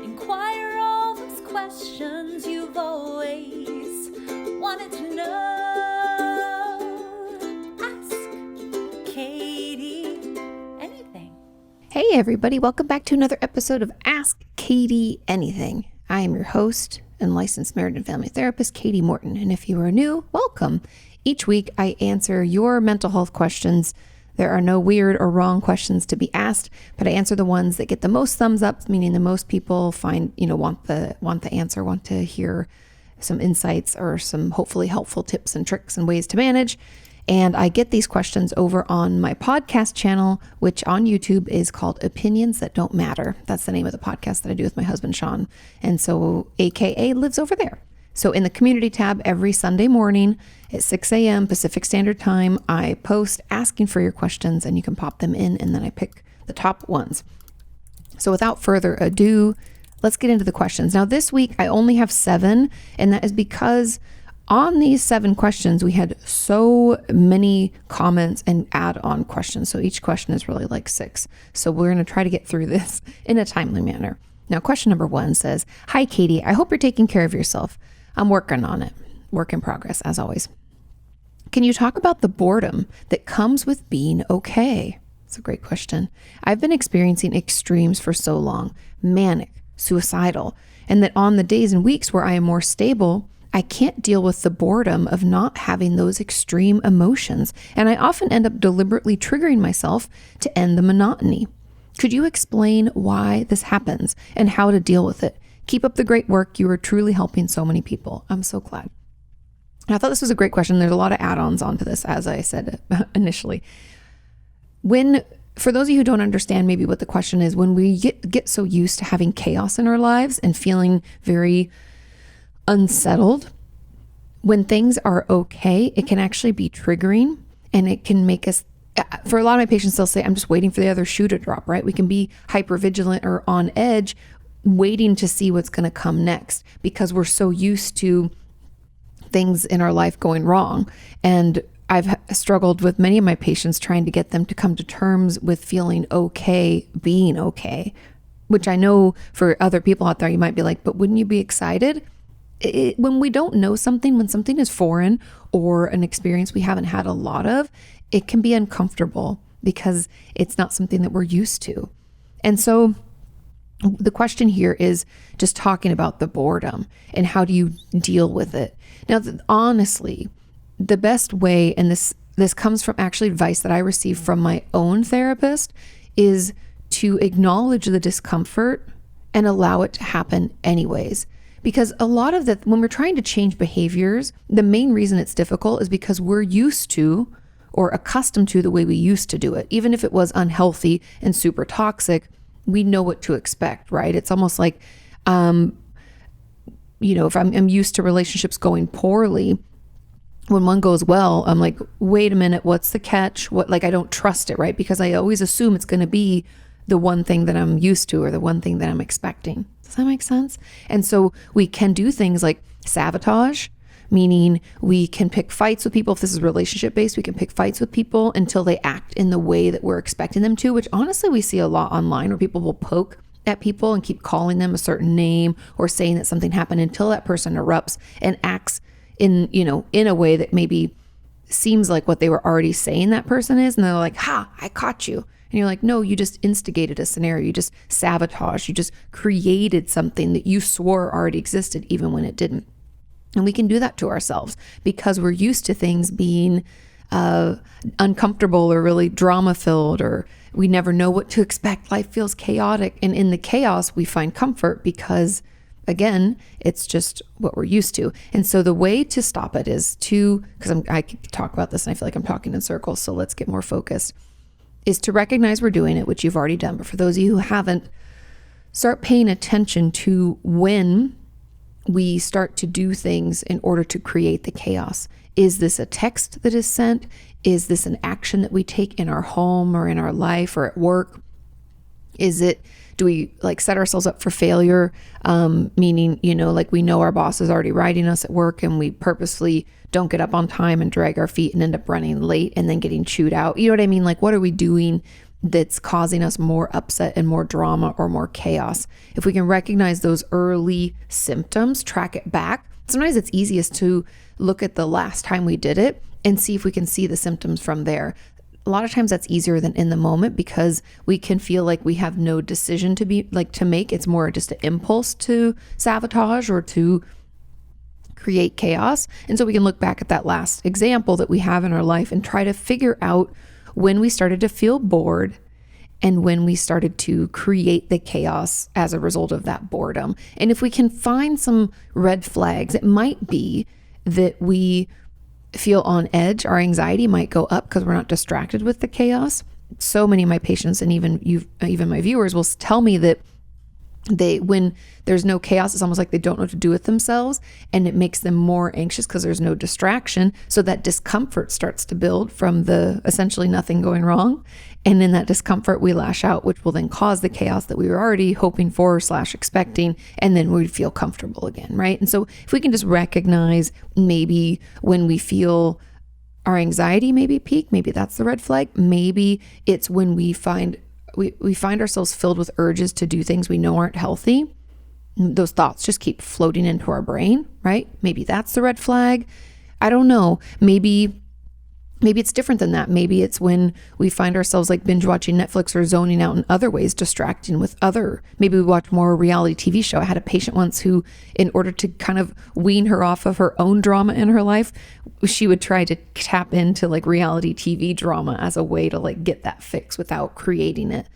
Inquire all those questions you've always wanted to know. Ask Katie anything. Hey everybody, welcome back to another episode of Ask Katie Anything. I am your host and licensed marriage and family therapist, Katie Morton. And if you are new, welcome. Each week I answer your mental health questions. There are no weird or wrong questions to be asked, but I answer the ones that get the most thumbs up, meaning the most people want the answer, want to hear some insights or some hopefully helpful tips and tricks and ways to manage. And I get these questions over on my podcast channel, which on YouTube is called Opinions That Don't Matter. That's the name of the podcast that I do with my husband, Sean. And so AKA lives over there. So in the community tab every Sunday morning at 6 a.m. Pacific Standard Time, I post asking for your questions and you can pop them in and then I pick the top ones. So without further ado, let's get into the questions. Now this week I only have 7, and that is because on these 7 questions, we had so many comments and add-on questions. So each question is really like 6. So we're going to try to get through this in a timely manner. Now, question number 1 says, "Hi, Katie. I hope you're taking care of yourself. I'm working on it. Work in progress, as always. Can you talk about the boredom that comes with being okay?" It's a great question. I've been experiencing extremes for so long, manic, suicidal, and that on the days and weeks where I am more stable, I can't deal with the boredom of not having those extreme emotions, and I often end up deliberately triggering myself to end the monotony. Could you explain why this happens and how to deal with it? Keep up the great work. You are truly helping so many people. I'm so glad. And I thought this was a great question. There's a lot of add-ons onto this, as I said initially. For those of you who don't understand maybe what the question is, when we get so used to having chaos in our lives and feeling very unsettled, when things are okay, it can actually be triggering, and it can make us, for a lot of my patients, they'll say, I'm just waiting for the other shoe to drop, right? We can be hypervigilant or on edge, waiting to see what's going to come next because we're so used to things in our life going wrong. And I've struggled with many of my patients trying to get them to come to terms with feeling okay, being okay, which I know for other people out there, you might be like, but wouldn't you be excited? When we don't know something, when something is foreign or an experience we haven't had a lot of, it can be uncomfortable because it's not something that we're used to. And so the question here is just talking about the boredom and how do you deal with it? Now, honestly, the best way, and this comes from actually advice that I received from my own therapist, is to acknowledge the discomfort and allow it to happen anyways. Because a lot of when we're trying to change behaviors, the main reason it's difficult is because we're used to or accustomed to the way we used to do it. Even if it was unhealthy and super toxic, we know what to expect, right? It's almost like, if I'm used to relationships going poorly, when one goes well, I'm like, wait a minute, what's the catch? I don't trust it, right? Because I always assume it's going to be the one thing that I'm used to or the one thing that I'm expecting. Does that make sense? And so we can do things like sabotage, meaning we can pick fights with people. If this is relationship based, we can pick fights with people until they act in the way that we're expecting them to, which honestly we see a lot online where people will poke at people and keep calling them a certain name or saying that something happened until that person erupts and acts in a way that maybe seems like what they were already saying that person is. And they're like, ha, I caught you. And you're like, no, you just instigated a scenario. You just sabotaged. You just created something that you swore already existed even when it didn't. And we can do that to ourselves because we're used to things being uncomfortable or really drama filled, or we never know what to expect. Life feels chaotic. And in the chaos, we find comfort because, again, it's just what we're used to. And so the way to stop it is because I could talk about this and I feel like I'm talking in circles, so let's get more focused, is to recognize we're doing it, which you've already done. But for those of you who haven't, start paying attention to when we start to do things in order to create the chaos. Is this a text that is sent? Is this an action that we take in our home or in our life or at work? Do we set ourselves up for failure? Meaning, we know our boss is already riding us at work and we purposely don't get up on time and drag our feet and end up running late and then getting chewed out. You know what I mean? What are we doing that's causing us more upset and more drama or more chaos. If we can recognize those early symptoms, track it back. Sometimes it's easiest to look at the last time we did it and see if we can see the symptoms from there. A lot of times that's easier than in the moment because we can feel like we have no decision to make. It's more just an impulse to sabotage or to create chaos. And so we can look back at that last example that we have in our life and try to figure out when we started to feel bored and when we started to create the chaos as a result of that boredom. And if we can find some red flags, it might be that we feel on edge. Our anxiety might go up because we're not distracted with the chaos. So many of my patients and even my viewers will tell me that when there's no chaos, it's almost like they don't know what to do with themselves, and it makes them more anxious because there's no distraction. So that discomfort starts to build from the essentially nothing going wrong. And in that discomfort, we lash out, which will then cause the chaos that we were already hoping for / expecting. And then we feel comfortable again, right? And so if we can just recognize maybe when we feel our anxiety maybe peak, maybe that's the red flag. Maybe it's when we find ourselves filled with urges to do things we know aren't healthy. Those thoughts just keep floating into our brain, right? Maybe that's the red flag. I don't know. Maybe it's different than that. Maybe it's when we find ourselves like binge watching Netflix or zoning out in other ways, distracting with maybe we watch more reality TV show. I had a patient once who, in order to kind of wean her off of her own drama in her life, she would try to tap into like reality TV drama as a way to like get that fix without creating it.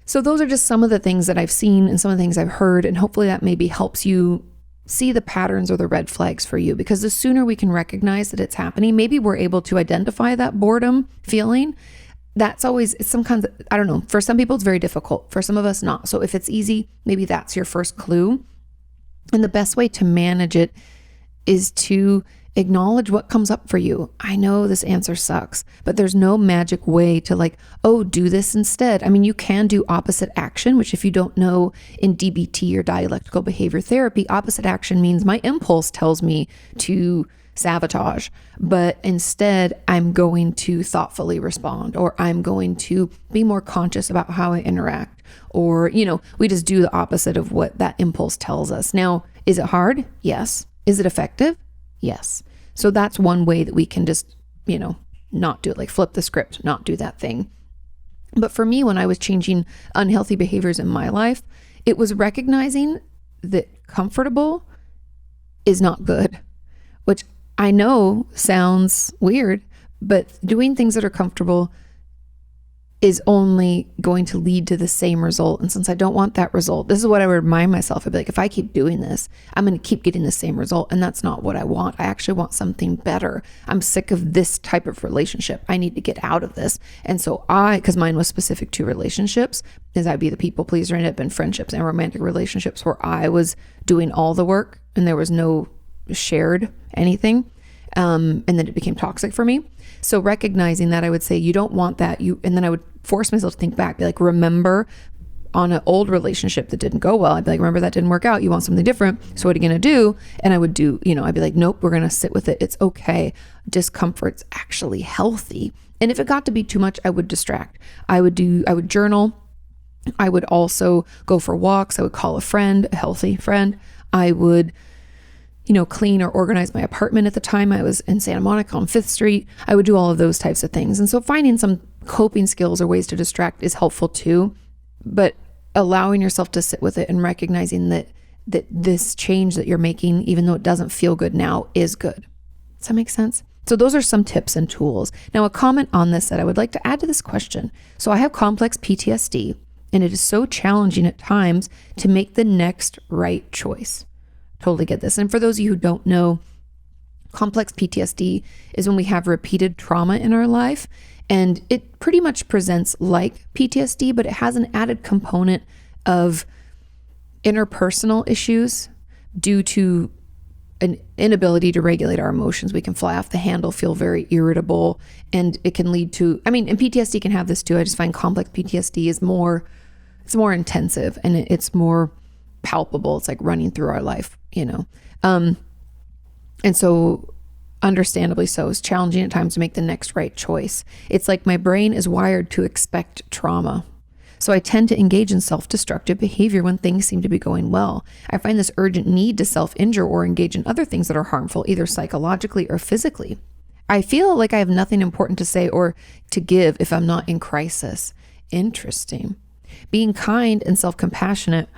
So those are just some of the things that I've seen and some of the things I've heard, and hopefully that maybe helps you see the patterns or the red flags for you, because the sooner we can recognize that it's happening, maybe we're able to identify that boredom feeling. It's some kinds of, I don't know, for some people it's very difficult, for some of us not. So if it's easy, maybe that's your first clue. And the best way to manage it is to acknowledge what comes up for you. I know this answer sucks, but there's no magic way to like, oh, do this instead. I mean, you can do opposite action, which if you don't know in DBT or dialectical behavior therapy, opposite action means my impulse tells me to sabotage, but instead I'm going to thoughtfully respond, or I'm going to be more conscious about how I interact, or, we just do the opposite of what that impulse tells us. Now, is it hard? Yes. Is it effective? Yes. So that's one way that we can just, not do it, like flip the script, not do that thing. But for me, when I was changing unhealthy behaviors in my life, it was recognizing that comfortable is not good, which I know sounds weird, but doing things that are comfortable is only going to lead to the same result. And since I don't want that result, this is what I would remind myself. I'd be like, if I keep doing this, I'm going to keep getting the same result. And that's not what I want. I actually want something better. I'm sick of this type of relationship. I need to get out of this. And so because mine was specific to relationships, is I'd be the people pleaser, and it had been friendships and romantic relationships where I was doing all the work and there was no shared anything. And then it became toxic for me. So recognizing that, I would say, you don't want that. And then I would force myself to think back, be like, remember on an old relationship that didn't go well. I'd be like, remember that didn't work out. You want something different. So what are you going to do? And I would do, I'd be like, nope, we're going to sit with it. It's okay. Discomfort's actually healthy. And if it got to be too much, I would distract. I would journal. I would also go for walks. I would call a friend, a healthy friend. I would clean or organize my apartment. At the time I was in Santa Monica on 5th Street. I would do all of those types of things. And so finding some coping skills or ways to distract is helpful too, but allowing yourself to sit with it and recognizing that this change that you're making, even though it doesn't feel good now, is good. Does that make sense? So those are some tips and tools. Now, a comment on this that I would like to add to this question. So I have complex PTSD, and it is so challenging at times to make the next right choice. Totally get this. And for those of you who don't know, complex PTSD is when we have repeated trauma in our life, and it pretty much presents like PTSD, but it has an added component of interpersonal issues due to an inability to regulate our emotions. We can fly off the handle, feel very irritable, and it can lead to, and PTSD can have this too. I just find complex PTSD is it's more intensive and it's more palpable. It's like running through our life, And so understandably so, is challenging at times to make the next right choice. It's like my brain is wired to expect trauma. So I tend to engage in self-destructive behavior when things seem to be going well. I find this urgent need to self-injure or engage in other things that are harmful, either psychologically or physically. I feel like I have nothing important to say or to give if I'm not in crisis. Interesting. Being kind and self-compassionate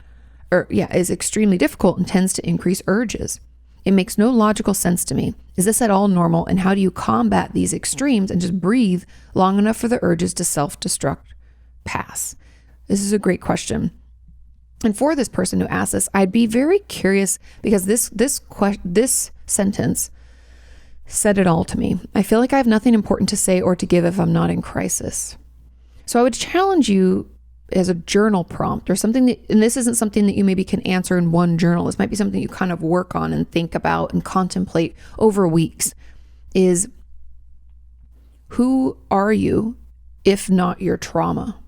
is extremely difficult and tends to increase urges. It makes no logical sense to me. Is this at all normal? And how do you combat these extremes and just breathe long enough for the urges to self-destruct pass? This is a great question. And for this person who asked this, I'd be very curious because this sentence said it all to me. I feel like I have nothing important to say or to give if I'm not in crisis. So I would challenge you as a journal prompt or something that, and this isn't something that you maybe can answer in one journal. This might be something you kind of work on and think about and contemplate over weeks, is who are you if not your trauma?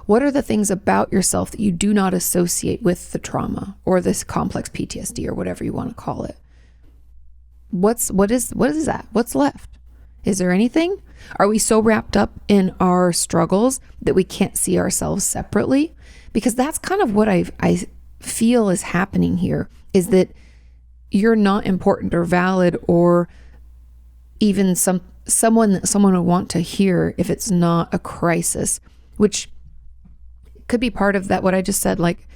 What are the things about yourself that you do not associate with the trauma or this complex PTSD or whatever you want to call it? What is that? What's left? Is there anything? Are we so wrapped up in our struggles that we can't see ourselves separately? Because that's kind of what I feel is happening here, is that you're not important or valid or even someone that someone would want to hear if it's not a crisis, which could be part of that, what I just said, like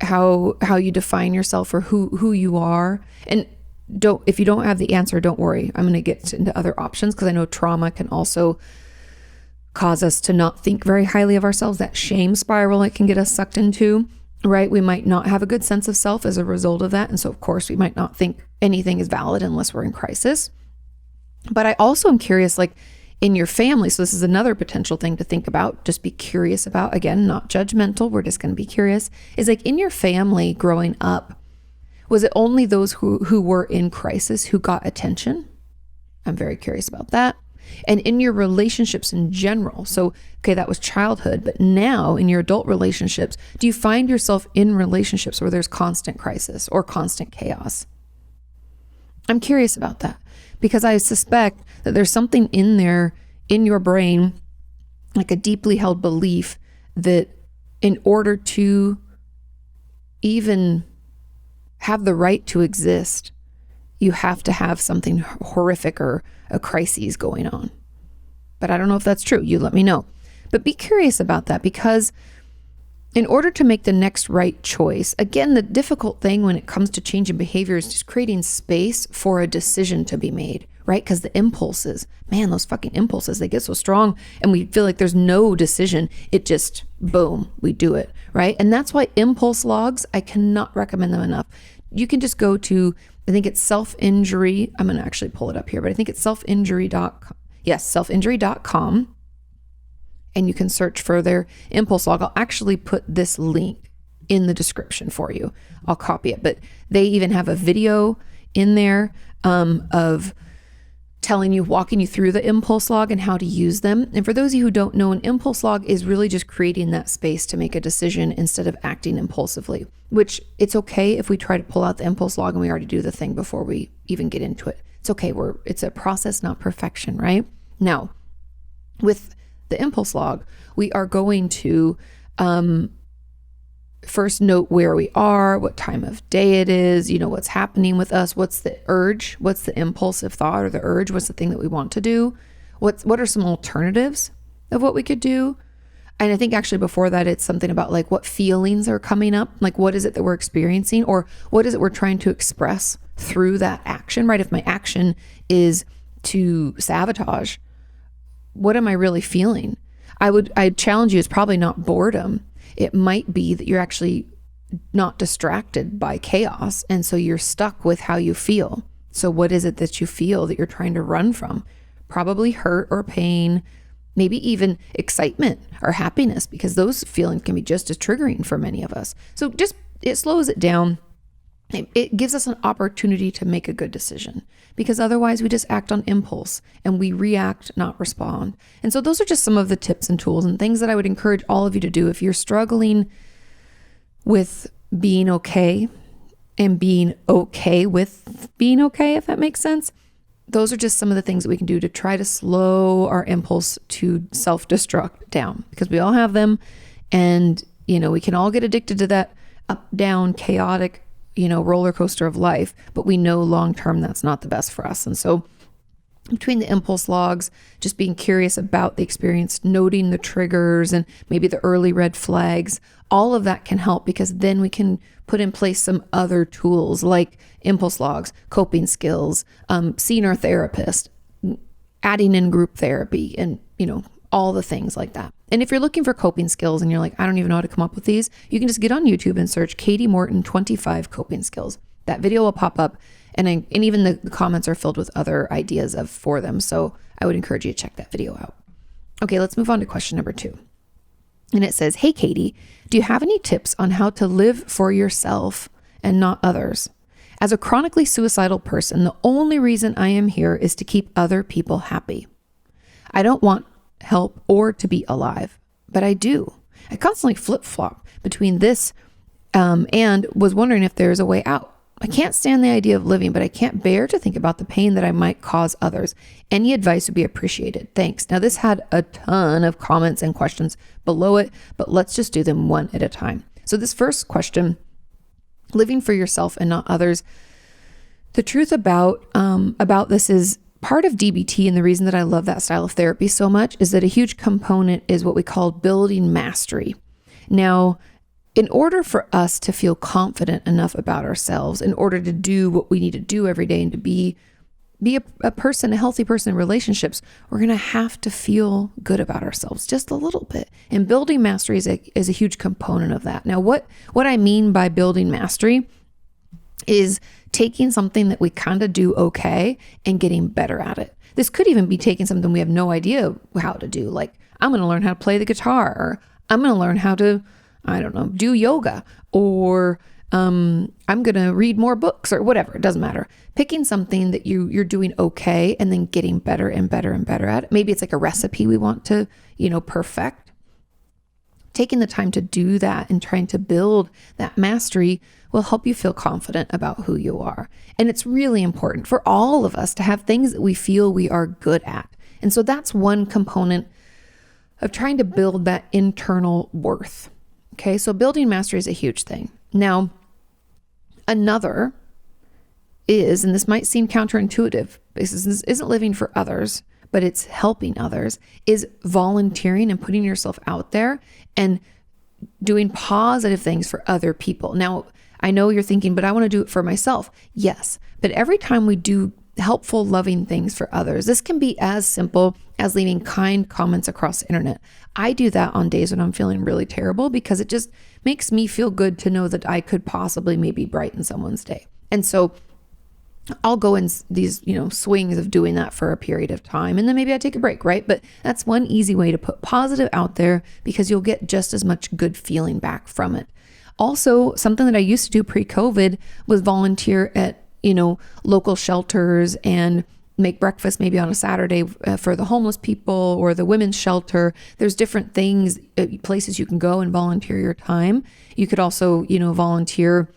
how you define yourself or who you are. And if you don't have the answer, don't worry. I'm going to get into other options because I know trauma can also cause us to not think very highly of ourselves. That shame spiral it can get us sucked into, right? We might not have a good sense of self as a result of that. And so of course we might not think anything is valid unless we're in crisis. But I also am curious, like in your family. So this is another potential thing to think about, just be curious about. Again, not judgmental. We're just going to be curious. Is like in your family growing up, was it only those who were in crisis who got attention? I'm very curious about that. And in your relationships in general, so, okay, that was childhood, but now in your adult relationships, do you find yourself in relationships where there's constant crisis or constant chaos? I'm curious about that because I suspect that there's something in there in your brain, like a deeply held belief that in order to even have the right to exist, you have to have something horrific or a crisis going on. But I don't know if that's true. You let me know. But be curious about that, because in order to make the next right choice, again, the difficult thing when it comes to changing behavior is just creating space for a decision to be made, right? Because the impulses, man, those fucking impulses, they get so strong and we feel like there's no decision. It just, boom, we do it, right? And that's why impulse logs, I cannot recommend them enough. You can just go to, I think it's self-injury. I'm going to actually pull it up here, but I think it's self-injury.com. Yes, self-injury.com. And you can search for their impulse log. I'll actually put this link in the description for you. I'll copy it, but they even have a video in there of telling you, walking you through the impulse log and how to use them. And for those of you who don't know, an impulse log is really just creating that space to make a decision instead of acting impulsively, which it's okay if we try to pull out the impulse log and we already do the thing before we even get into it. It's okay. It's a process, not perfection, right? Now, with the impulse log, we are going to first note where we are, what time of day it is, what's happening with us, what's the urge, what's the impulsive thought or the urge, what's the thing that we want to do, what are some alternatives of what we could do. And I think actually before that, it's something about like what feelings are coming up, like what is it that we're experiencing, or what is it we're trying to express through that action, right? If my action is to sabotage, what am I really feeling? I'd challenge you, it's probably not boredom. It might be that you're actually not distracted by chaos. And so you're stuck with how you feel. So what is it that you feel that you're trying to run from? Probably hurt or pain, maybe even excitement or happiness, because those feelings can be just as triggering for many of us. So it slows it down. It gives us an opportunity to make a good decision, because otherwise we just act on impulse and we react, not respond. And so those are just some of the tips and tools and things that I would encourage all of you to do if you're struggling with being okay and being okay with being okay, if that makes sense. those are just some of the things that we can do to try to slow our impulse to self-destruct down, because we all have them. And, we can all get addicted to that up, down, chaotic, roller coaster of life, but we know long-term that's not the best for us. And so between the impulse logs, just being curious about the experience, noting the triggers and maybe the early red flags, all of that can help, because then we can put in place some other tools like impulse logs, coping skills, seeing our therapist, adding in group therapy, and, all the things like that. And if you're looking for coping skills and you're like, I don't even know how to come up with these, you can just get on YouTube and search Kati Morton 25 coping skills. That video will pop up. And even the comments are filled with other ideas for them. So I would encourage you to check that video out. Okay, let's move on to question number 2. And it says, hey, Kati, do you have any tips on how to live for yourself and not others? As a chronically suicidal person, the only reason I am here is to keep other people happy. I don't want help or to be alive, but I do. I constantly flip-flop between this and was wondering if there is a way out. I can't stand the idea of living, but I can't bear to think about the pain that I might cause others. Any advice would be appreciated. Thanks. Now, this had a ton of comments and questions below it, but let's just do them one at a time. So this first question, living for yourself and not others. The truth about this is part of DBT, and the reason that I love that style of therapy so much is that a huge component is what we call building mastery. Now, in order for us to feel confident enough about ourselves, in order to do what we need to do every day and to be a person, a healthy person in relationships, we're going to have to feel good about ourselves just a little bit. And building mastery is a huge component of that. Now, what I mean by building mastery is taking something that we kind of do okay and getting better at it. This could even be taking something we have no idea how to do. Like, I'm going to learn how to play the guitar, or I'm going to learn how to, do yoga, or I'm going to read more books, or whatever. It doesn't matter. Picking something that you're doing okay and then getting better and better and better at it. Maybe it's like a recipe we want to, perfect. Taking the time to do that and trying to build that mastery will help you feel confident about who you are. And it's really important for all of us to have things that we feel we are good at. And so that's one component of trying to build that internal worth. Okay, so building mastery is a huge thing. Now, another is, and this might seem counterintuitive, this isn't living for others, but it's helping others, is volunteering and putting yourself out there and doing positive things for other people. Now, I know you're thinking, but I want to do it for myself. Yes, but every time we do helpful, loving things for others, this can be as simple as leaving kind comments across the internet. I do that on days when I'm feeling really terrible, because it just makes me feel good to know that I could possibly maybe brighten someone's day. And so I'll go in these, swings of doing that for a period of time, and then maybe I take a break, right? But that's one easy way to put positive out there, because you'll get just as much good feeling back from it. Also, something that I used to do pre-COVID was volunteer at, local shelters and make breakfast maybe on a Saturday for the homeless people or the women's shelter. There's different things, places you can go and volunteer your time. You could also, volunteer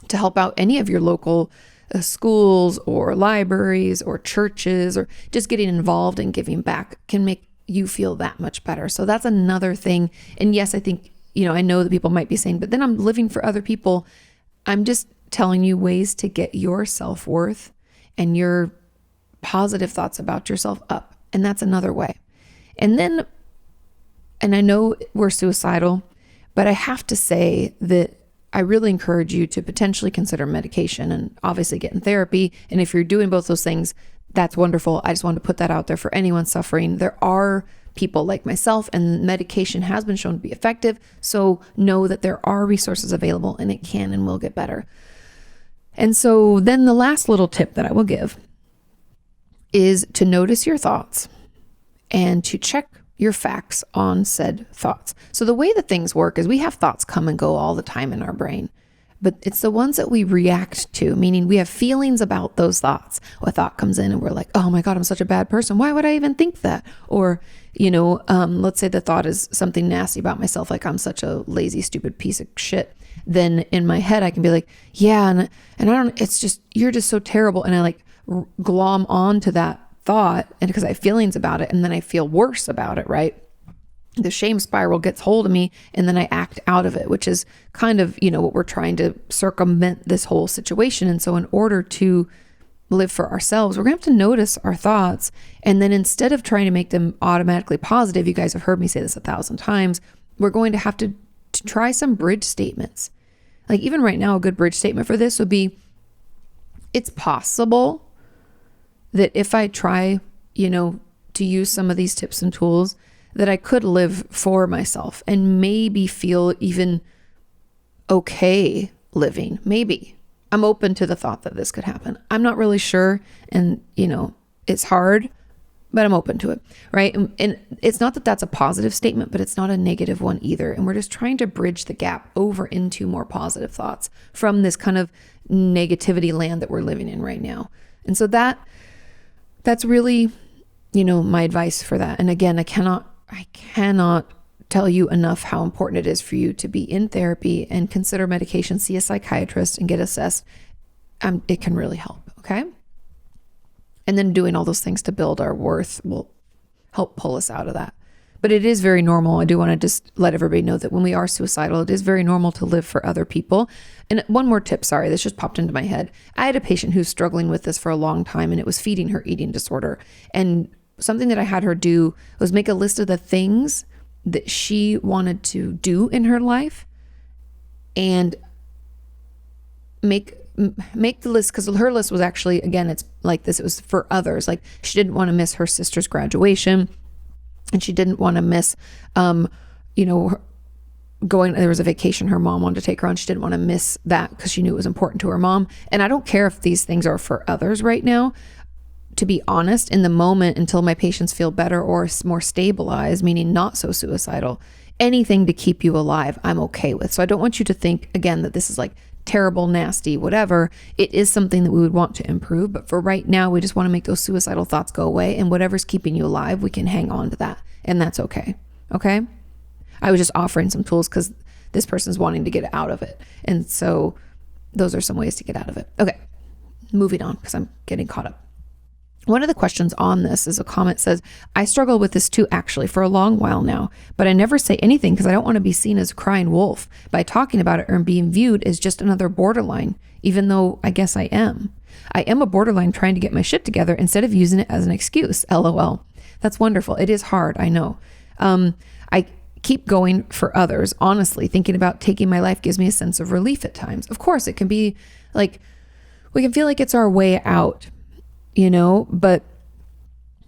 to help out any of your local schools or libraries or churches, or just getting involved and giving back can make you feel that much better. So that's another thing. And yes, I think, I know that people might be saying, but then I'm living for other people. I'm just telling you ways to get your self-worth and your positive thoughts about yourself up. And that's another way. And I know we're suicidal, but I have to say that I really encourage you to potentially consider medication and obviously get in therapy. And if you're doing both those things, that's wonderful. I just wanted to put that out there for anyone suffering. There are people like myself, and medication has been shown to be effective. So know that there are resources available, and it can and will get better. And so then the last little tip that I will give is to notice your thoughts and to check your facts on said thoughts. So the way that things work is we have thoughts come and go all the time in our brain, but it's the ones that we react to, meaning we have feelings about those thoughts. A thought comes in and we're like, oh my God, I'm such a bad person. Why would I even think that? Or, let's say the thought is something nasty about myself, like I'm such a lazy, stupid piece of shit. Then in my head, I can be like, yeah, and I don't, it's just, you're just so terrible. And I like glom onto that thought, and because I have feelings about it, and then I feel worse about it, right? The shame spiral gets hold of me, and then I act out of it, which is kind of, what we're trying to circumvent this whole situation. And so in order to live for ourselves, we're gonna have to notice our thoughts. And then instead of trying to make them automatically positive, you guys have heard me say this 1,000 times, we're going to have to try some bridge statements. Like even right now, a good bridge statement for this would be, it's possible that if I try, to use some of these tips and tools, that I could live for myself and maybe feel even okay living. Maybe. I'm open to the thought that this could happen. I'm not really sure. And, it's hard, but I'm open to it. Right. And it's not that that's a positive statement, but it's not a negative one either. And we're just trying to bridge the gap over into more positive thoughts from this kind of negativity land that we're living in right now. And so that's really, my advice for that. And again, I cannot tell you enough how important it is for you to be in therapy and consider medication, see a psychiatrist and get assessed. It can really help. Okay. And then doing all those things to build our worth will help pull us out of that. But it is very normal. I do want to just let everybody know that when we are suicidal, it is very normal to live for other people. And one more tip, sorry, this just popped into my head. I had a patient who's struggling with this for a long time, and it was feeding her eating disorder. And something that I had her do was make a list of the things that she wanted to do in her life and make the list, because her list was actually, again, it's like this, it was for others. Like she didn't want to miss her sister's graduation, and she didn't want to miss, there was a vacation her mom wanted to take her on. She didn't want to miss that because she knew it was important to her mom. And I don't care if these things are for others right now. To be honest, in the moment, until my patients feel better or more stabilized, meaning not so suicidal, anything to keep you alive, I'm okay with. So I don't want you to think, again, that this is like terrible, nasty, whatever. It is something that we would want to improve. But for right now, we just want to make those suicidal thoughts go away. And whatever's keeping you alive, we can hang on to that. And that's okay. Okay? I was just offering some tools because this person's wanting to get out of it. And so those are some ways to get out of it. Okay. Moving on because I'm getting caught up. One of the questions on this is a comment says, I struggle with this too, actually, for a long while now, but I never say anything because I don't want to be seen as a crying wolf by talking about it or being viewed as just another borderline, even though I guess I am. I am a borderline trying to get my shit together instead of using it as an excuse. LOL. That's wonderful. It is hard. I know. I keep going for others. Honestly, thinking about taking my life gives me a sense of relief at times. Of course, it can be like, we can feel like it's our way out. But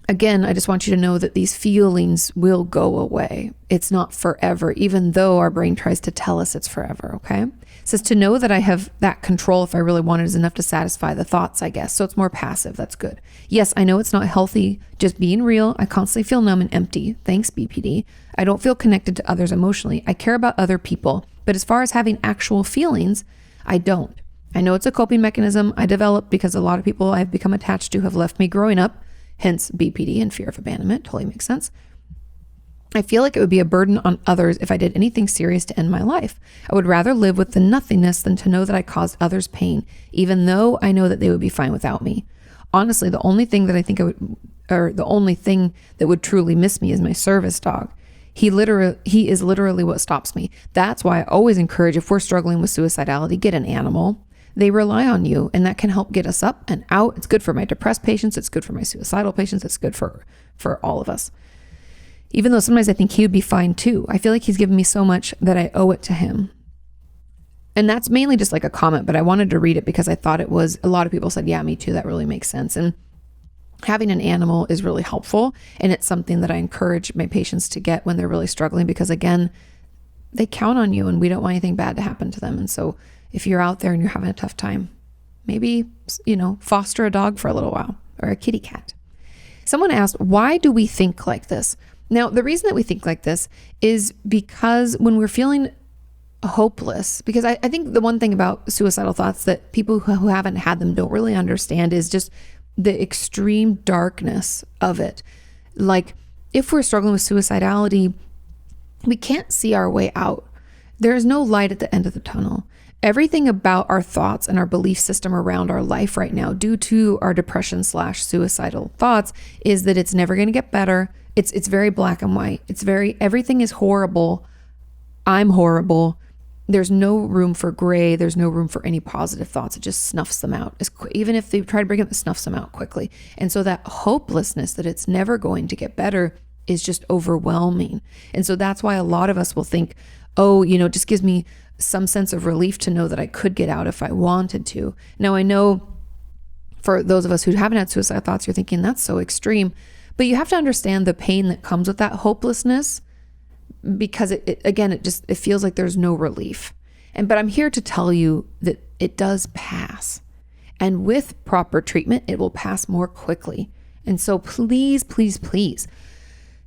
again, I just want you to know that these feelings will go away. It's not forever, even though our brain tries to tell us it's forever. Okay. It says to know that I have that control if I really wanted is enough to satisfy the thoughts, I guess. So it's more passive. That's good. Yes, I know it's not healthy. Just being real. I constantly feel numb and empty. Thanks, BPD. I don't feel connected to others emotionally. I care about other people, but as far as having actual feelings, I don't. I know it's a coping mechanism I developed because a lot of people I've become attached to have left me growing up, hence BPD and fear of abandonment. Totally makes sense. I feel like it would be a burden on others if I did anything serious to end my life. I would rather live with the nothingness than to know that I caused others pain, even though I know that they would be fine without me. Honestly, the only thing that I think the only thing that would truly miss me is my service dog. He is literally what stops me. That's why I always encourage, if we're struggling with suicidality, get an animal. They rely on you, and that can help get us up and out. It's good for my depressed patients. It's good for my suicidal patients. It's good for all of us. Even though sometimes I think he would be fine too. I feel like he's given me so much that I owe it to him. And that's mainly just like a comment, but I wanted to read it because I thought it was, a lot of people said, yeah, me too. That really makes sense. And having an animal is really helpful. And it's something that I encourage my patients to get when they're really struggling, because again, they count on you and we don't want anything bad to happen to them. And so if you're out there and you're having a tough time, maybe, foster a dog for a little while, or a kitty cat. Someone asked, why do we think like this? Now, the reason that we think like this is because when we're feeling hopeless, because I think the one thing about suicidal thoughts that people who haven't had them don't really understand is just the extreme darkness of it. Like if we're struggling with suicidality, we can't see our way out. There is no light at the end of the tunnel. Everything about our thoughts and our belief system around our life right now, due to our depression/suicidal thoughts, is that it's never going to get better. It's very black and white. Everything is horrible. I'm horrible. There's no room for gray. There's no room for any positive thoughts. It just snuffs them out. Even if they try to bring it, it snuffs them out quickly. And so that hopelessness that it's never going to get better is just overwhelming. And so that's why a lot of us will think, oh, it just gives me some sense of relief to know that I could get out if I wanted to. Now, I know for those of us who haven't had suicide thoughts, you're thinking that's so extreme, but you have to understand the pain that comes with that hopelessness, because it feels like there's no relief. But I'm here to tell you that it does pass. And with proper treatment, it will pass more quickly. And so please, please, please,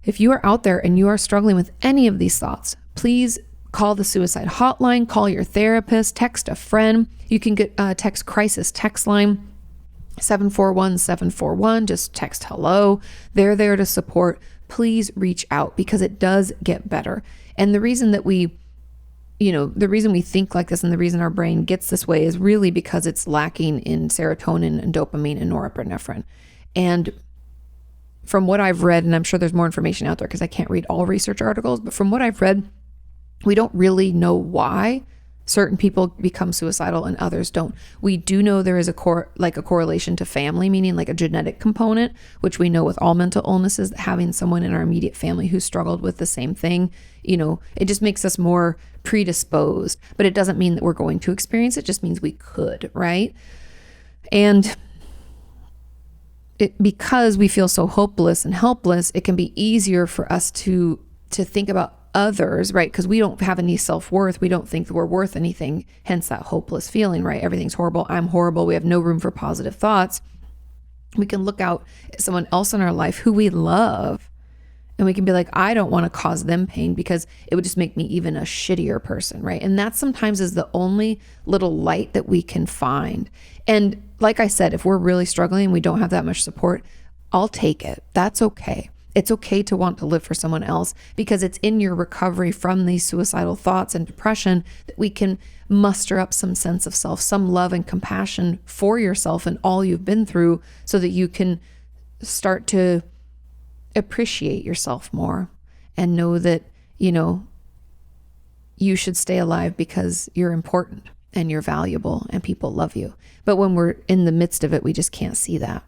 if you are out there and you are struggling with any of these thoughts, please call the suicide hotline, call your therapist, text a friend. You can get text crisis text line 741-741. Just text hello. They're there to support. Please reach out, because it does get better. And the reason that we think like this and the reason our brain gets this way is really because it's lacking in serotonin and dopamine and norepinephrine. And from what I've read, and I'm sure there's more information out there because I can't read all research articles, but from what I've read, we don't really know why certain people become suicidal and others don't. We do know there is a correlation to family, meaning like a genetic component, which we know with all mental illnesses, that having someone in our immediate family who struggled with the same thing, it just makes us more predisposed. But it doesn't mean that we're going to experience it. It just means we could, right? And because we feel so hopeless and helpless, it can be easier for us to think about others, right? Because we don't have any self-worth. We don't think that we're worth anything. Hence that hopeless feeling, right? Everything's horrible. I'm horrible. We have no room for positive thoughts. We can look out at someone else in our life who we love, and we can be like, I don't want to cause them pain because it would just make me even a shittier person, right? And that sometimes is the only little light that we can find. And like I said, if we're really struggling and we don't have that much support, I'll take it. That's okay. It's okay to want to live for someone else, because it's in your recovery from these suicidal thoughts and depression that we can muster up some sense of self, some love and compassion for yourself and all you've been through, so that you can start to appreciate yourself more and know that, you should stay alive because you're important and you're valuable and people love you. But when we're in the midst of it, we just can't see that,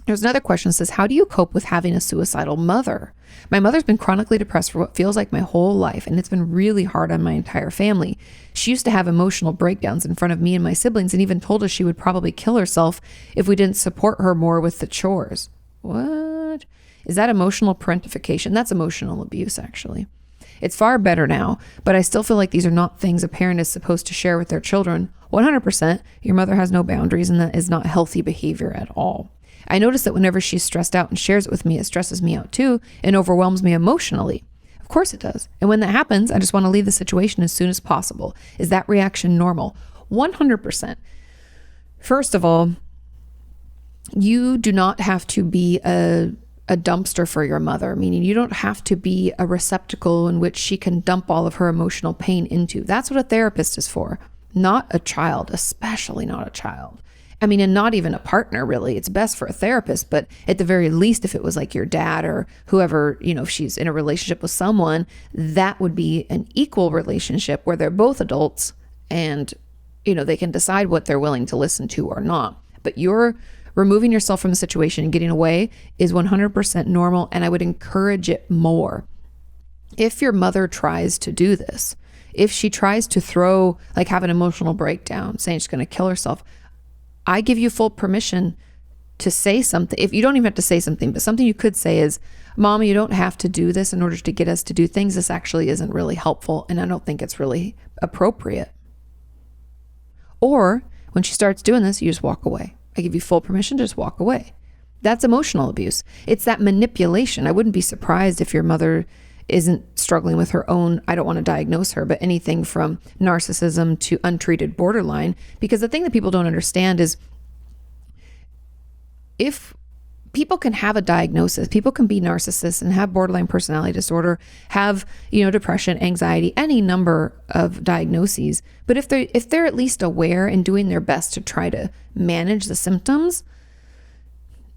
There's another question that says, how do you cope with having a suicidal mother? My mother's been chronically depressed for what feels like my whole life, and it's been really hard on my entire family. She used to have emotional breakdowns in front of me and my siblings, and even told us she would probably kill herself if we didn't support her more with the chores. What? Is that emotional parentification? That's emotional abuse, actually. It's far better now, but I still feel like these are not things a parent is supposed to share with their children. 100%, your mother has no boundaries, and that is not healthy behavior at all. I notice that whenever she's stressed out and shares it with me, it stresses me out too and overwhelms me emotionally. Of course it does. And when that happens, I just want to leave the situation as soon as possible. Is that reaction normal? 100%. First of all, you do not have to be a dumpster for your mother, meaning you don't have to be a receptacle in which she can dump all of her emotional pain into. That's what a therapist is for, not a child, especially not a child. And not even a partner, really. It's best for a therapist, but at the very least, if it was like your dad or whoever, if she's in a relationship with someone, that would be an equal relationship where they're both adults and, they can decide what they're willing to listen to or not. But you're removing yourself from the situation and getting away is 100% normal, and I would encourage it more. If your mother tries to do this, if she tries to have an emotional breakdown, saying she's going to kill herself, I give you full permission to say something. If you don't even have to say something, but something you could say is, Mom, you don't have to do this in order to get us to do things. This actually isn't really helpful, and I don't think it's really appropriate. Or when she starts doing this, you just walk away. I give you full permission to just walk away. That's emotional abuse. It's that manipulation. I wouldn't be surprised if your mother isn't struggling with her own, I don't want to diagnose her, but anything from narcissism to untreated borderline. Because the thing that people don't understand is, if people can have a diagnosis. People can be narcissists and have borderline personality disorder, have, depression, anxiety, any number of diagnoses. But if they're at least aware and doing their best to try to manage the symptoms,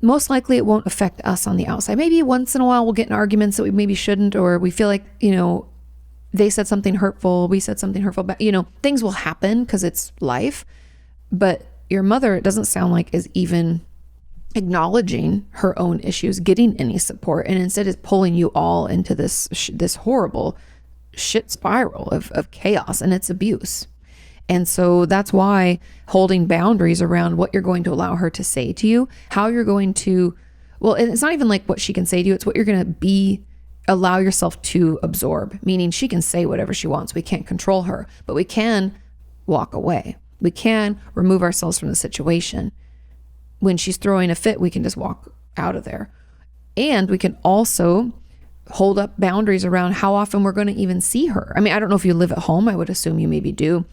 most likely it won't affect us on the outside. Maybe once in a while we'll get in arguments that we maybe shouldn't, or we feel like, they said something hurtful, we said something hurtful, but things will happen because it's life. But your mother, it doesn't sound like, is even acknowledging her own issues, getting any support, and instead is pulling you all into this horrible shit spiral of chaos, and it's abuse. And so that's why holding boundaries around what you're going to allow her to say to you, how you're going to, well, and it's not even like what she can say to you, it's what you're going to allow yourself to absorb, meaning she can say whatever she wants. We can't control her, but we can walk away. We can remove ourselves from the situation. When she's throwing a fit, we can just walk out of there. And we can also hold up boundaries around how often we're going to even see her. I mean, I don't know if you live at home. I would assume you maybe do.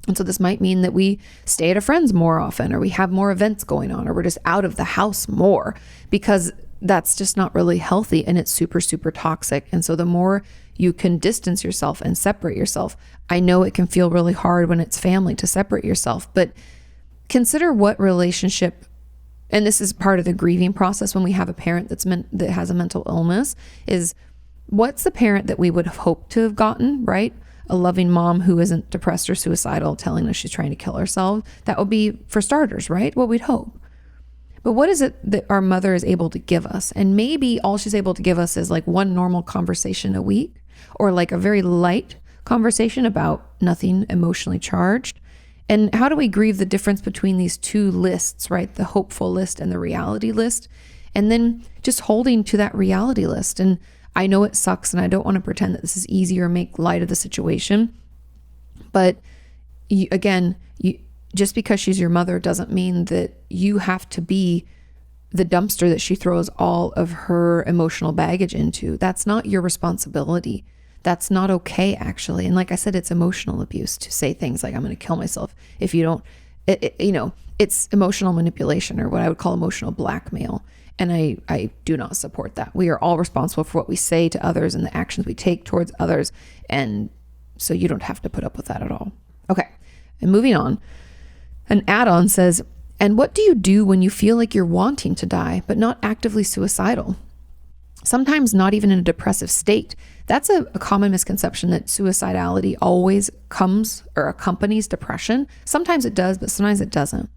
And so this might mean that we stay at a friend's more often, or we have more events going on, or we're just out of the house more, because that's just not really healthy, and it's super, super toxic. And so the more you can distance yourself and separate yourself, I know it can feel really hard when it's family to separate yourself, but consider what relationship, and this is part of the grieving process when we have a parent that has a mental illness, is what's the parent that we would have hoped to have gotten, right? A loving mom who isn't depressed or suicidal telling us she's trying to kill herself. That would be, for starters, right? What we'd hope. But what is it that our mother is able to give us? And maybe all she's able to give us is like one normal conversation a week, or like a very light conversation about nothing emotionally charged. And how do we grieve the difference between these two lists, right? The hopeful list and the reality list. And then just holding to that reality list. And I know it sucks, and I don't want to pretend that this is easy or make light of the situation. But just because she's your mother doesn't mean that you have to be the dumpster that she throws all of her emotional baggage into. That's not your responsibility. That's not okay, actually. And like I said, it's emotional abuse to say things like, I'm going to kill myself if you don't, it's emotional manipulation, or what I would call emotional blackmail. And I do not support that. We are all responsible for what we say to others and the actions we take towards others. And so you don't have to put up with that at all. Okay. And moving on, an add-on says, and what do you do when you feel like you're wanting to die, but not actively suicidal? Sometimes not even in a depressive state. That's a common misconception, that suicidality always comes or accompanies depression. Sometimes it does, but sometimes it doesn't.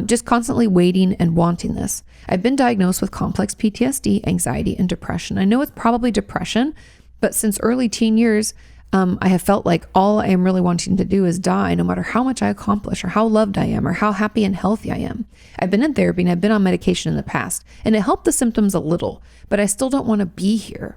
Just constantly waiting and wanting this. I've been diagnosed with complex PTSD, anxiety, and depression. I know it's probably depression, but since early teen years, I have felt like all I am really wanting to do is die, no matter how much I accomplish or how loved I am or how happy and healthy I am. I've been in therapy and I've been on medication in the past, and it helped the symptoms a little, but I still don't want to be here.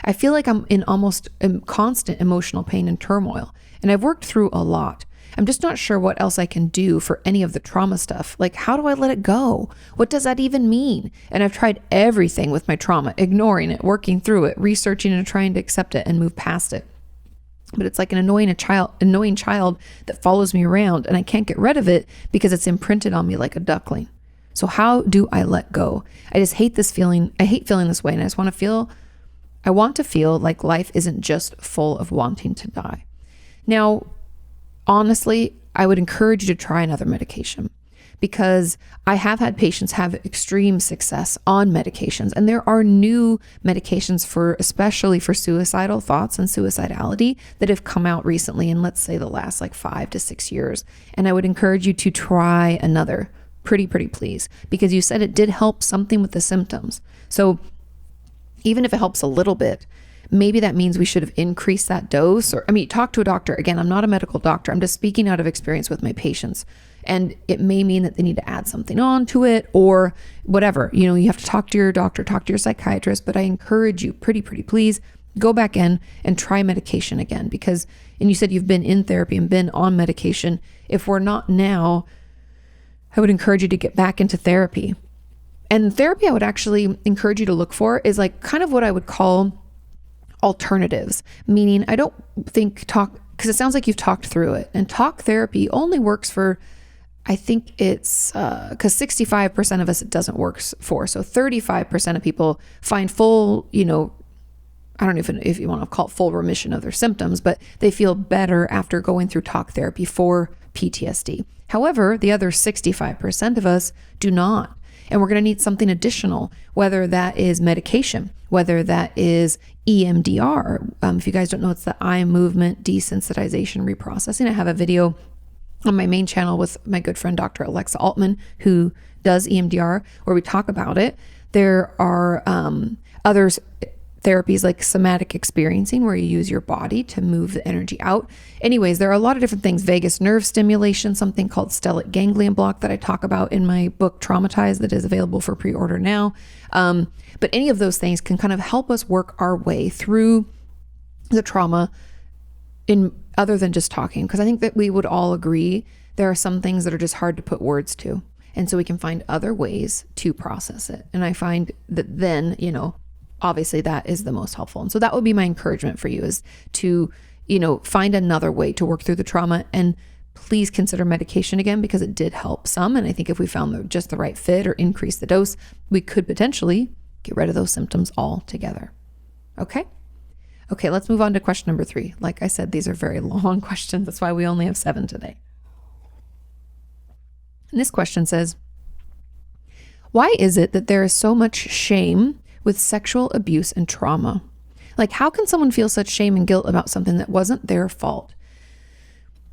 I feel like I'm in almost constant emotional pain and turmoil, and I've worked through a lot. I'm just not sure what else I can do for any of the trauma stuff. Like, how do I let it go? What does that even mean? And I've tried everything with my trauma, ignoring it, working through it, researching and trying to accept it and move past it. But it's like an annoying child that follows me around, and I can't get rid of it because it's imprinted on me like a duckling. So how do I let go? I just hate this feeling. I hate feeling this way, and I want to feel like life isn't just full of wanting to die. Now, honestly, I would encourage you to try another medication, because I have had patients have extreme success on medications, and there are new medications especially for suicidal thoughts and suicidality that have come out recently in, let's say, the last 5 to 6 years. And I would encourage you to try another, pretty please, because you said it did help something with the symptoms. So even if it helps a little bit, maybe that means we should have increased that dose, or, talk to a doctor. Again, I'm not a medical doctor. I'm just speaking out of experience with my patients. And it may mean that they need to add something on to it or whatever. You have to talk to your doctor, talk to your psychiatrist, but I encourage you, pretty please, go back in and try medication again, and you said you've been in therapy and been on medication. If we're not now, I would encourage you to get back into therapy. And therapy I would actually encourage you to look for is kind of what I would call alternatives, meaning I don't think because it sounds like you've talked through it, and talk therapy only works for, I think it's because 65% of us it doesn't work for. So 35% of people find full, I don't know if you want to call it full remission of their symptoms, but they feel better after going through talk therapy for PTSD. However, the other 65% of us do not. And we're going to need something additional, whether that is medication, whether that is EMDR. If you guys don't know, it's the eye movement desensitization reprocessing. I have a video on my main channel with my good friend, Dr. Alexa Altman, who does EMDR, where we talk about it. There are other therapies like somatic experiencing, where you use your body to move the energy out. Anyways, there are a lot of different things. Vagus nerve stimulation, something called stellate ganglion block that I talk about in my book, Traumatized, that is available for pre-order now. But any of those things can kind of help us work our way through the trauma in other than just talking, because I think that we would all agree there are some things that are just hard to put words to. And so we can find other ways to process it. And I find that then, obviously that is the most helpful. And so that would be my encouragement for you, is to, find another way to work through the trauma. And please consider medication again, because it did help some. And I think if we found just the right fit or increase the dose, we could potentially get rid of those symptoms altogether. Okay, let's move on to question number 3. Like I said, these are very long questions. That's why we only have 7 today. And this question says, why is it that there is so much shame with sexual abuse and trauma? Like, how can someone feel such shame and guilt about something that wasn't their fault?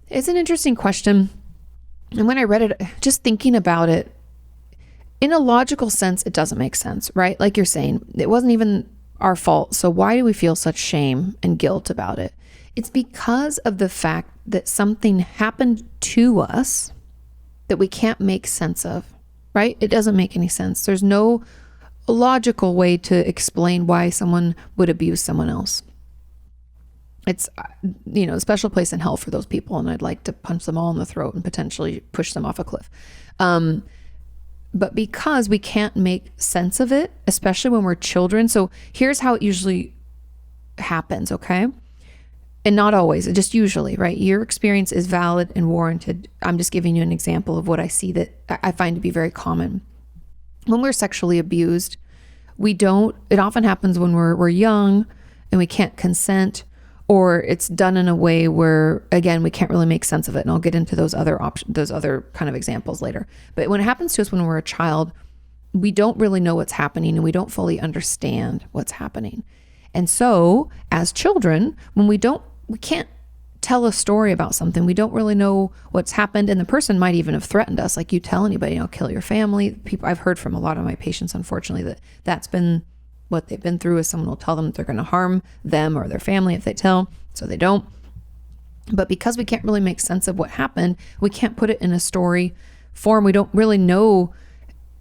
It's an interesting question. And when I read it, just thinking about it, in a logical sense, it doesn't make sense, right? Like you're saying, it wasn't even our fault. So why do we feel such shame and guilt about it? It's because of the fact that something happened to us that we can't make sense of, right? It doesn't make any sense. There's no logical way to explain why someone would abuse someone else. It's, a special place in hell for those people. And I'd like to punch them all in the throat and potentially push them off a cliff. But because we can't make sense of it, especially when we're children. So here's how it usually happens, okay? And not always, just usually, right? Your experience is valid and warranted. I'm just giving you an example of what I see that I find to be very common. When we're sexually abused, it often happens when we're young and we can't consent, or it's done in a way where, again, we can't really make sense of it. And I'll get into those other kind of examples later. But when it happens to us when we're a child, we don't really know what's happening and we don't fully understand what's happening. And so as children, when we can't tell a story about something, we don't really know what's happened. And the person might even have threatened us. Like, you tell anybody, I'll kill your family. I've heard from a lot of my patients, unfortunately, that's been what they've been through, is someone will tell them that they're going to harm them or their family if they tell, so they don't. But because we can't really make sense of what happened, we can't put it in a story form. We don't really know,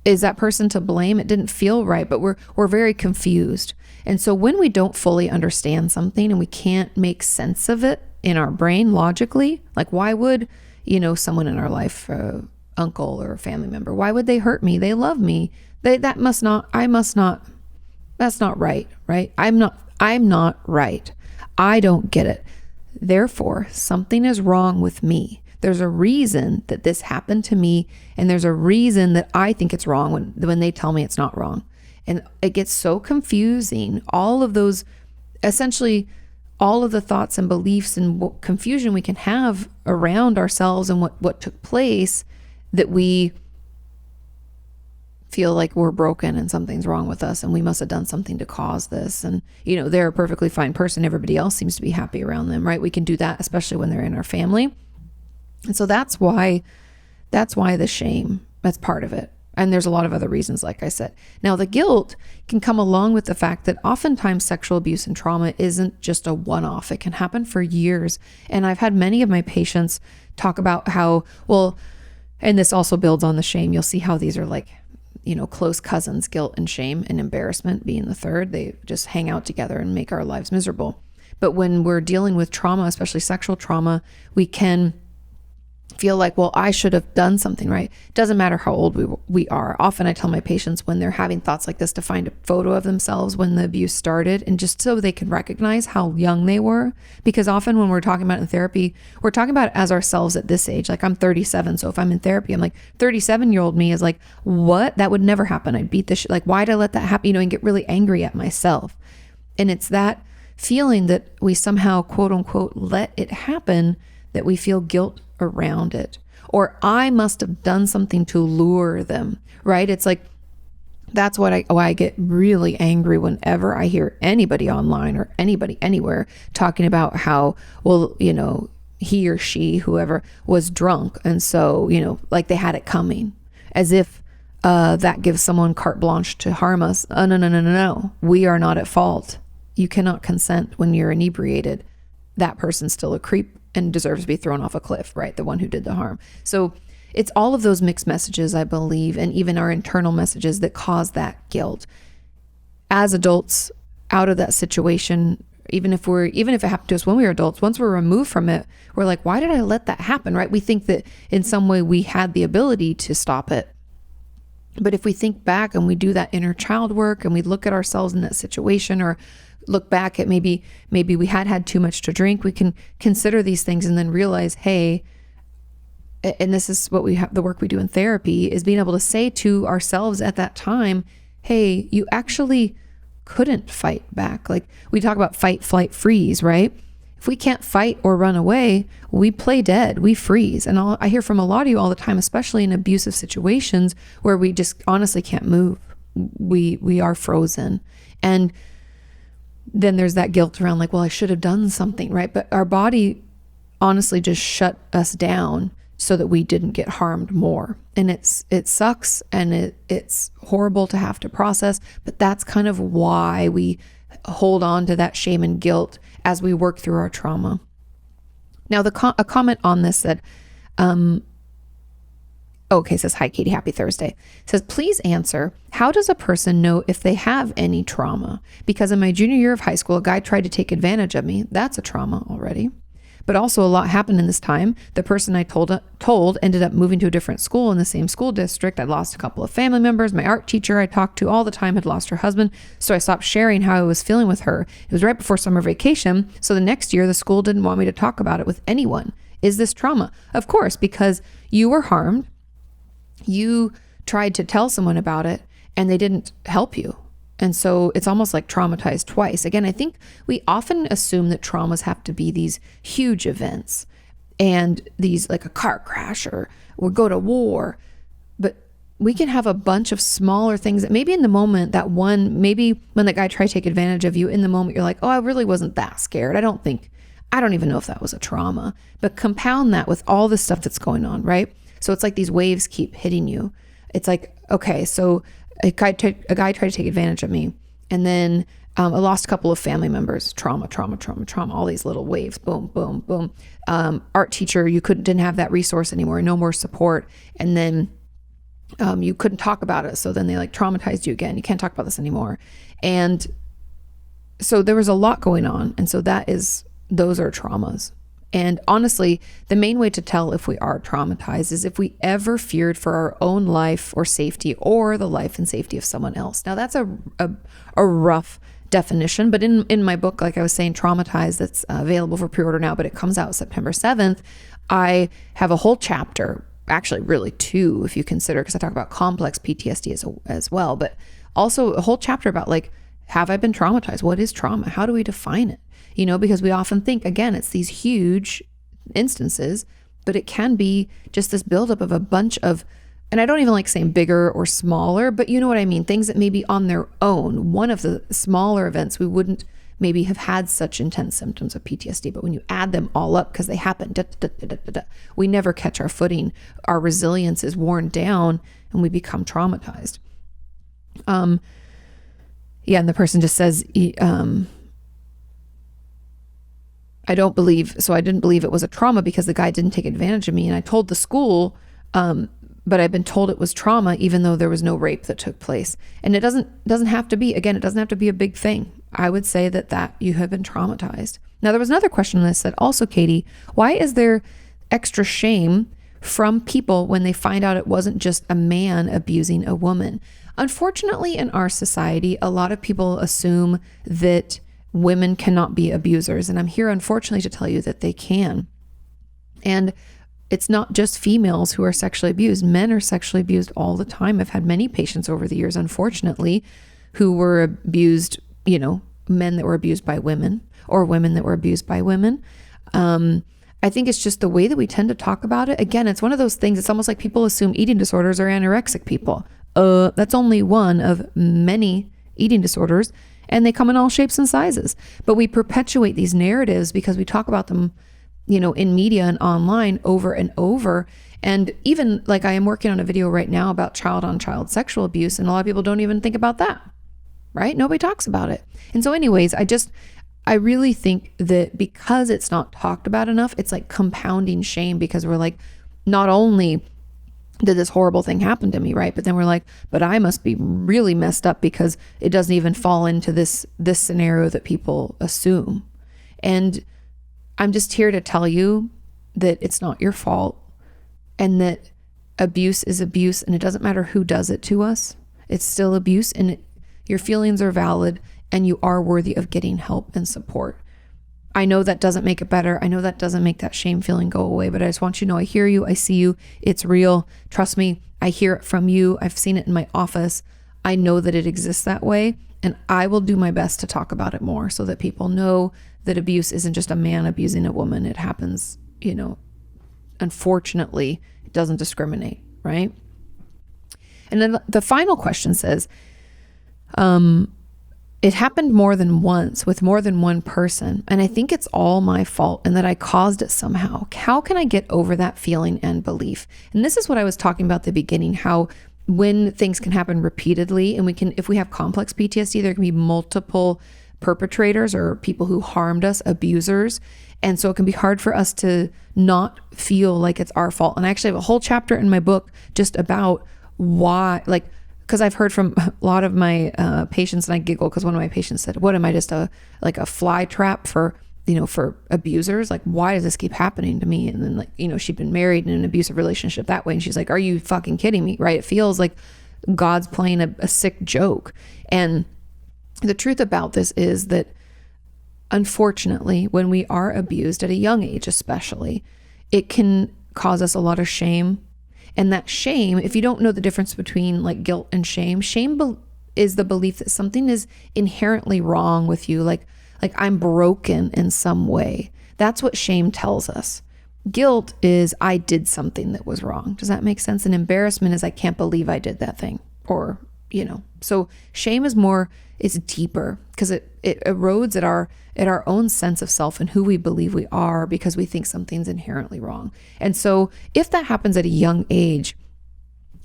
is that person to blame? It didn't feel right, but we're very confused. And so when we don't fully understand something and we can't make sense of it in our brain logically, like, why would, someone in our life, uncle or a family member, why would they hurt me? They love me. That's not right, right? I'm not right. I don't get it. Therefore, something is wrong with me. There's a reason that this happened to me, and there's a reason that I think it's wrong when they tell me it's not wrong. And it gets so confusing. All of those, essentially, all of the thoughts and beliefs and what confusion we can have around ourselves and what took place, that we feel like we're broken and something's wrong with us and we must have done something to cause this. And, they're a perfectly fine person. Everybody else seems to be happy around them, right? We can do that, especially when they're in our family. And so that's why the shame, that's part of it. And there's a lot of other reasons, like I said. Now, the guilt can come along with the fact that oftentimes sexual abuse and trauma isn't just a one-off. It can happen for years. And I've had many of my patients talk about how, and this also builds on the shame. You'll see how these are like, close cousins, guilt and shame and embarrassment being the third. They just hang out together and make our lives miserable. But when we're dealing with trauma, especially sexual trauma, we can feel like, well, I should have done something, right? Doesn't matter how old we are. Often I tell my patients when they're having thoughts like this to find a photo of themselves when the abuse started, and just so they can recognize how young they were. Because often when we're talking about it in therapy, we're talking about it as ourselves at this age. Like I'm 37. So if I'm in therapy, I'm like 37-year-old me is like, what? That would never happen. I'd beat the shit. Like, why'd I let that happen? And get really angry at myself. And it's that feeling that we somehow, quote unquote, let it happen, that we feel guilt around it, or I must have done something to lure them, right? It's like, that's why I get really angry whenever I hear anybody online or anybody anywhere talking about how, well, he or she, whoever, was drunk. And so, like they had it coming, as if that gives someone carte blanche to harm us. No. We are not at fault. You cannot consent when you're inebriated. That person's still a creep and deserves to be thrown off a cliff, right? The one who did the harm. So it's all of those mixed messages, I believe, and even our internal messages that cause that guilt. As adults, out of that situation, even if it happened to us when we were adults, once we're removed from it, we're like, why did I let that happen, right? We think that in some way we had the ability to stop it. But if we think back and we do that inner child work and we look at ourselves in that situation, or look back at maybe we had too much to drink, we can consider these things and then realize, hey, and this is what we have, the work we do in therapy, is being able to say to ourselves at that time, hey, you actually couldn't fight back. Like we talk about fight, flight, freeze, right? If we can't fight or run away, we play dead, we freeze. And I hear from a lot of you all the time, especially in abusive situations where we just honestly can't move. We are frozen. And then there's that guilt around like, well, I should have done something, right? But our body honestly just shut us down so that we didn't get harmed more. And it sucks, and it's horrible to have to process, but that's kind of why we hold on to that shame and guilt as we work through our trauma. Now, a comment on this said, says, hi, Katie, happy Thursday. Says, please answer, how does a person know if they have any trauma? Because in my junior year of high school, a guy tried to take advantage of me. That's a trauma already. But also a lot happened in this time. The person I told ended up moving to a different school in the same school district. I lost a couple of family members. My art teacher I talked to all the time had lost her husband. So I stopped sharing how I was feeling with her. It was right before summer vacation. So the next year, the school didn't want me to talk about it with anyone. Is this trauma? Of course, because you were harmed. You tried to tell someone about it and they didn't help you. And so it's almost like traumatized twice. Again, I think we often assume that traumas have to be these huge events and these like a car crash or go to war. But we can have a bunch of smaller things that maybe in the moment, maybe when the guy tried to take advantage of you, in the moment, you're like, oh, I really wasn't that scared. I don't even know if that was a trauma. But compound that with all the stuff that's going on, right? So it's like these waves keep hitting you. It's like, okay, so a guy tried to take advantage of me. And then I lost a couple of family members, trauma, all these little waves, boom, boom, boom. Art teacher, you didn't have that resource anymore, no more support. And then you couldn't talk about it. So then they like traumatized you again. You can't talk about this anymore. And so there was a lot going on. And so those are traumas. And honestly, the main way to tell if we are traumatized is if we ever feared for our own life or safety or the life and safety of someone else. Now that's a rough definition, but in my book, like I was saying, Traumatized, that's available for pre-order now, but it comes out September 7th. I have a whole chapter, actually really two, if you consider, because I talk about complex PTSD as well, but also a whole chapter about like, have I been traumatized? What is trauma? How do we define it? Because we often think, again, it's these huge instances, but it can be just this buildup of a bunch of, and I don't even like saying bigger or smaller, but you know what I mean? Things that maybe on their own, one of the smaller events, we wouldn't maybe have had such intense symptoms of PTSD, but when you add them all up, because they happen, we never catch our footing. Our resilience is worn down and we become traumatized. And the person just says, I didn't believe it was a trauma because the guy didn't take advantage of me. And I told the school, but I've been told it was trauma, even though there was no rape that took place. And it doesn't have to be, again, it doesn't have to be a big thing. I would say that you have been traumatized. Now, there was another question on this that also, Katie, why is there extra shame from people when they find out it wasn't just a man abusing a woman. Unfortunately, in our society, a lot of people assume that women cannot be abusers. And I'm here, unfortunately, to tell you that they can. And it's not just females who are sexually abused. Men are sexually abused all the time. I've had many patients over the years, unfortunately, who were abused, men that were abused by women or women that were abused by women. I think it's just the way that we tend to talk about it. Again, it's one of those things. It's almost like people assume eating disorders are anorexic people. That's only one of many eating disorders, and they come in all shapes and sizes. But we perpetuate these narratives because we talk about them, in media and online over and over. And even like I am working on a video right now about child-on-child sexual abuse, and a lot of people don't even think about that, right? Nobody talks about it. And so anyways, I really think that because it's not talked about enough, it's like compounding shame, because we're like, not only did this horrible thing happen to me, right? But then we're like, but I must be really messed up because it doesn't even fall into this scenario that people assume. And I'm just here to tell you that it's not your fault, and that abuse is abuse, and it doesn't matter who does it to us. It's still abuse, and your feelings are valid, and you are worthy of getting help and support. I know that doesn't make it better. I know that doesn't make that shame feeling go away, but I just want you to know I hear you. I see you. It's real. Trust me. I hear it from you. I've seen it in my office. I know that it exists that way, and I will do my best to talk about it more so that people know that abuse isn't just a man abusing a woman. It happens, unfortunately, it doesn't discriminate, right? And then the final question says, it happened more than once with more than one person, and I think it's all my fault and that I caused it somehow. How can I get over that feeling and belief? And this is what I was talking about at the beginning, how when things can happen repeatedly, and if we have complex PTSD, there can be multiple perpetrators or people who harmed us, abusers. And so it can be hard for us to not feel like it's our fault. And I actually have a whole chapter in my book just about why, because I've heard from a lot of my patients, and I giggle because one of my patients said, what am I, just a fly trap for abusers? Like, why does this keep happening to me? And then she'd been married in an abusive relationship that way. And she's like, are you fucking kidding me? Right? It feels like God's playing a sick joke. And the truth about this is that, unfortunately, when we are abused at a young age, especially, it can cause us a lot of shame. And that shame, if you don't know the difference between guilt and shame is the belief that something is inherently wrong with you, like I'm broken in some way. That's what shame tells us. Guilt is I did something that was wrong. Does that make sense? And embarrassment is I can't believe I did that thing, or so shame is more, it's deeper, because it erodes at our own sense of self and who we believe we are, because we think something's inherently wrong. And so if that happens at a young age,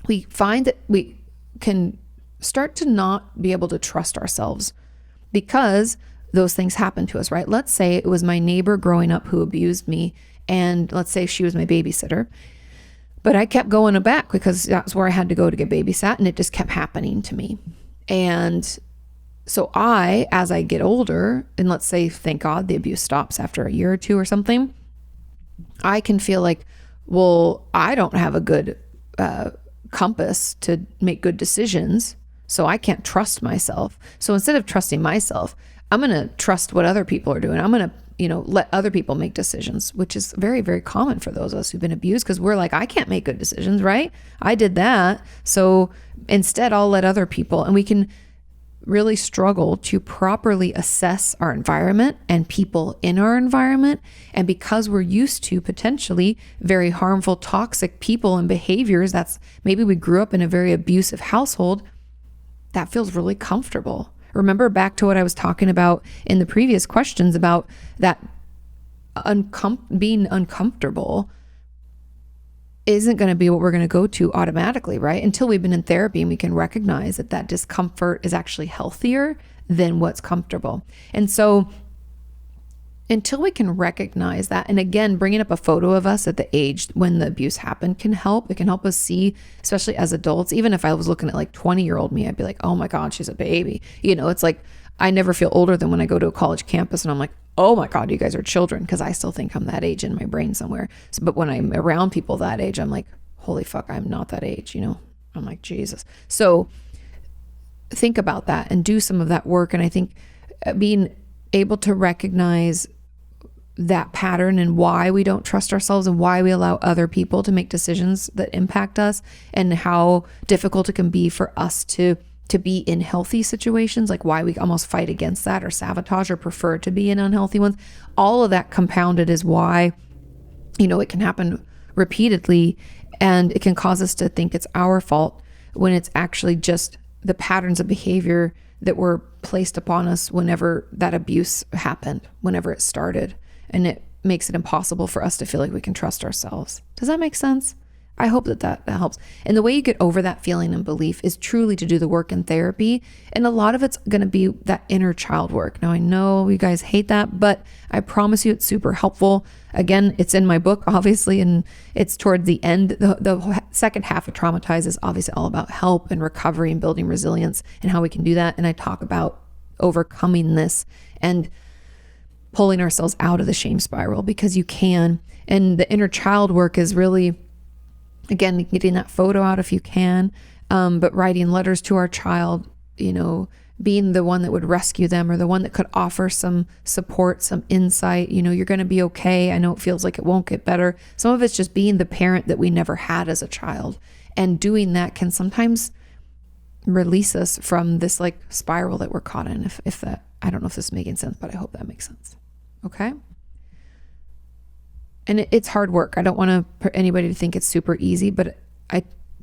we find that we can start to not be able to trust ourselves because those things happen to us, right? Let's say it was my neighbor growing up who abused me, and let's say she was my babysitter. But I kept going back because that's where I had to go to get babysat, and it just kept happening to me. And so as I get older, and let's say, thank God, the abuse stops after a year or two or something, I can feel like, well, I don't have a good compass to make good decisions, so I can't trust myself. So instead of trusting myself, I'm going to trust what other people are doing. I'm going to let other people make decisions, which is very, very common for those of us who've been abused, because we're like, I can't make good decisions, right? I did that. So instead, I'll let other people, and we can really struggle to properly assess our environment and people in our environment. And because we're used to potentially very harmful, toxic people and behaviors, maybe we grew up in a very abusive household, that feels really comfortable. Remember back to what I was talking about in the previous questions about that being uncomfortable isn't going to be what we're going to go to automatically, right? Until we've been in therapy and we can recognize that discomfort is actually healthier than what's comfortable. And so until we can recognize that, and again, bringing up a photo of us at the age when the abuse happened can help. It can help us see, especially as adults. Even if I was looking at 20-year-old me, I'd be like, oh my God, she's a baby. It's like, I never feel older than when I go to a college campus and I'm like, oh my God, you guys are children, because I still think I'm that age in my brain somewhere. So, but when I'm around people that age, I'm like, holy fuck, I'm not that age, you know? I'm like, Jesus. So think about that and do some of that work. And I think being able to recognize that pattern and why we don't trust ourselves and why we allow other people to make decisions that impact us, and how difficult it can be for us to be in healthy situations, like why we almost fight against that or sabotage or prefer to be in unhealthy ones. All of that compounded is why, you know, it can happen repeatedly, and it can cause us to think it's our fault when it's actually just the patterns of behavior that were placed upon us whenever that abuse happened, whenever it started. And it makes it impossible for us to feel like we can trust ourselves. Does that make sense? I hope that helps. And the way you get over that feeling and belief is truly to do the work in therapy. And a lot of it's going to be that inner child work. Now, I know you guys hate that, but I promise you it's super helpful. Again, it's in my book, obviously, and it's toward the end. The second half of Traumatize is obviously all about help and recovery and building resilience and how we can do that. And I talk about overcoming this and pulling ourselves out of the shame spiral, because you can. And the inner child work is really, again, getting that photo out if you can, but writing letters to our child, you know, being the one that would rescue them or the one that could offer some support, some insight. You know, you're going to be okay. I know it feels like it won't get better. Some of it's just being the parent that we never had as a child. And doing that can sometimes release us from this like spiral that we're caught in. If that, I don't know if this is making sense, but I hope that makes sense. Okay. And it's hard work. I don't want anybody to think it's super easy, but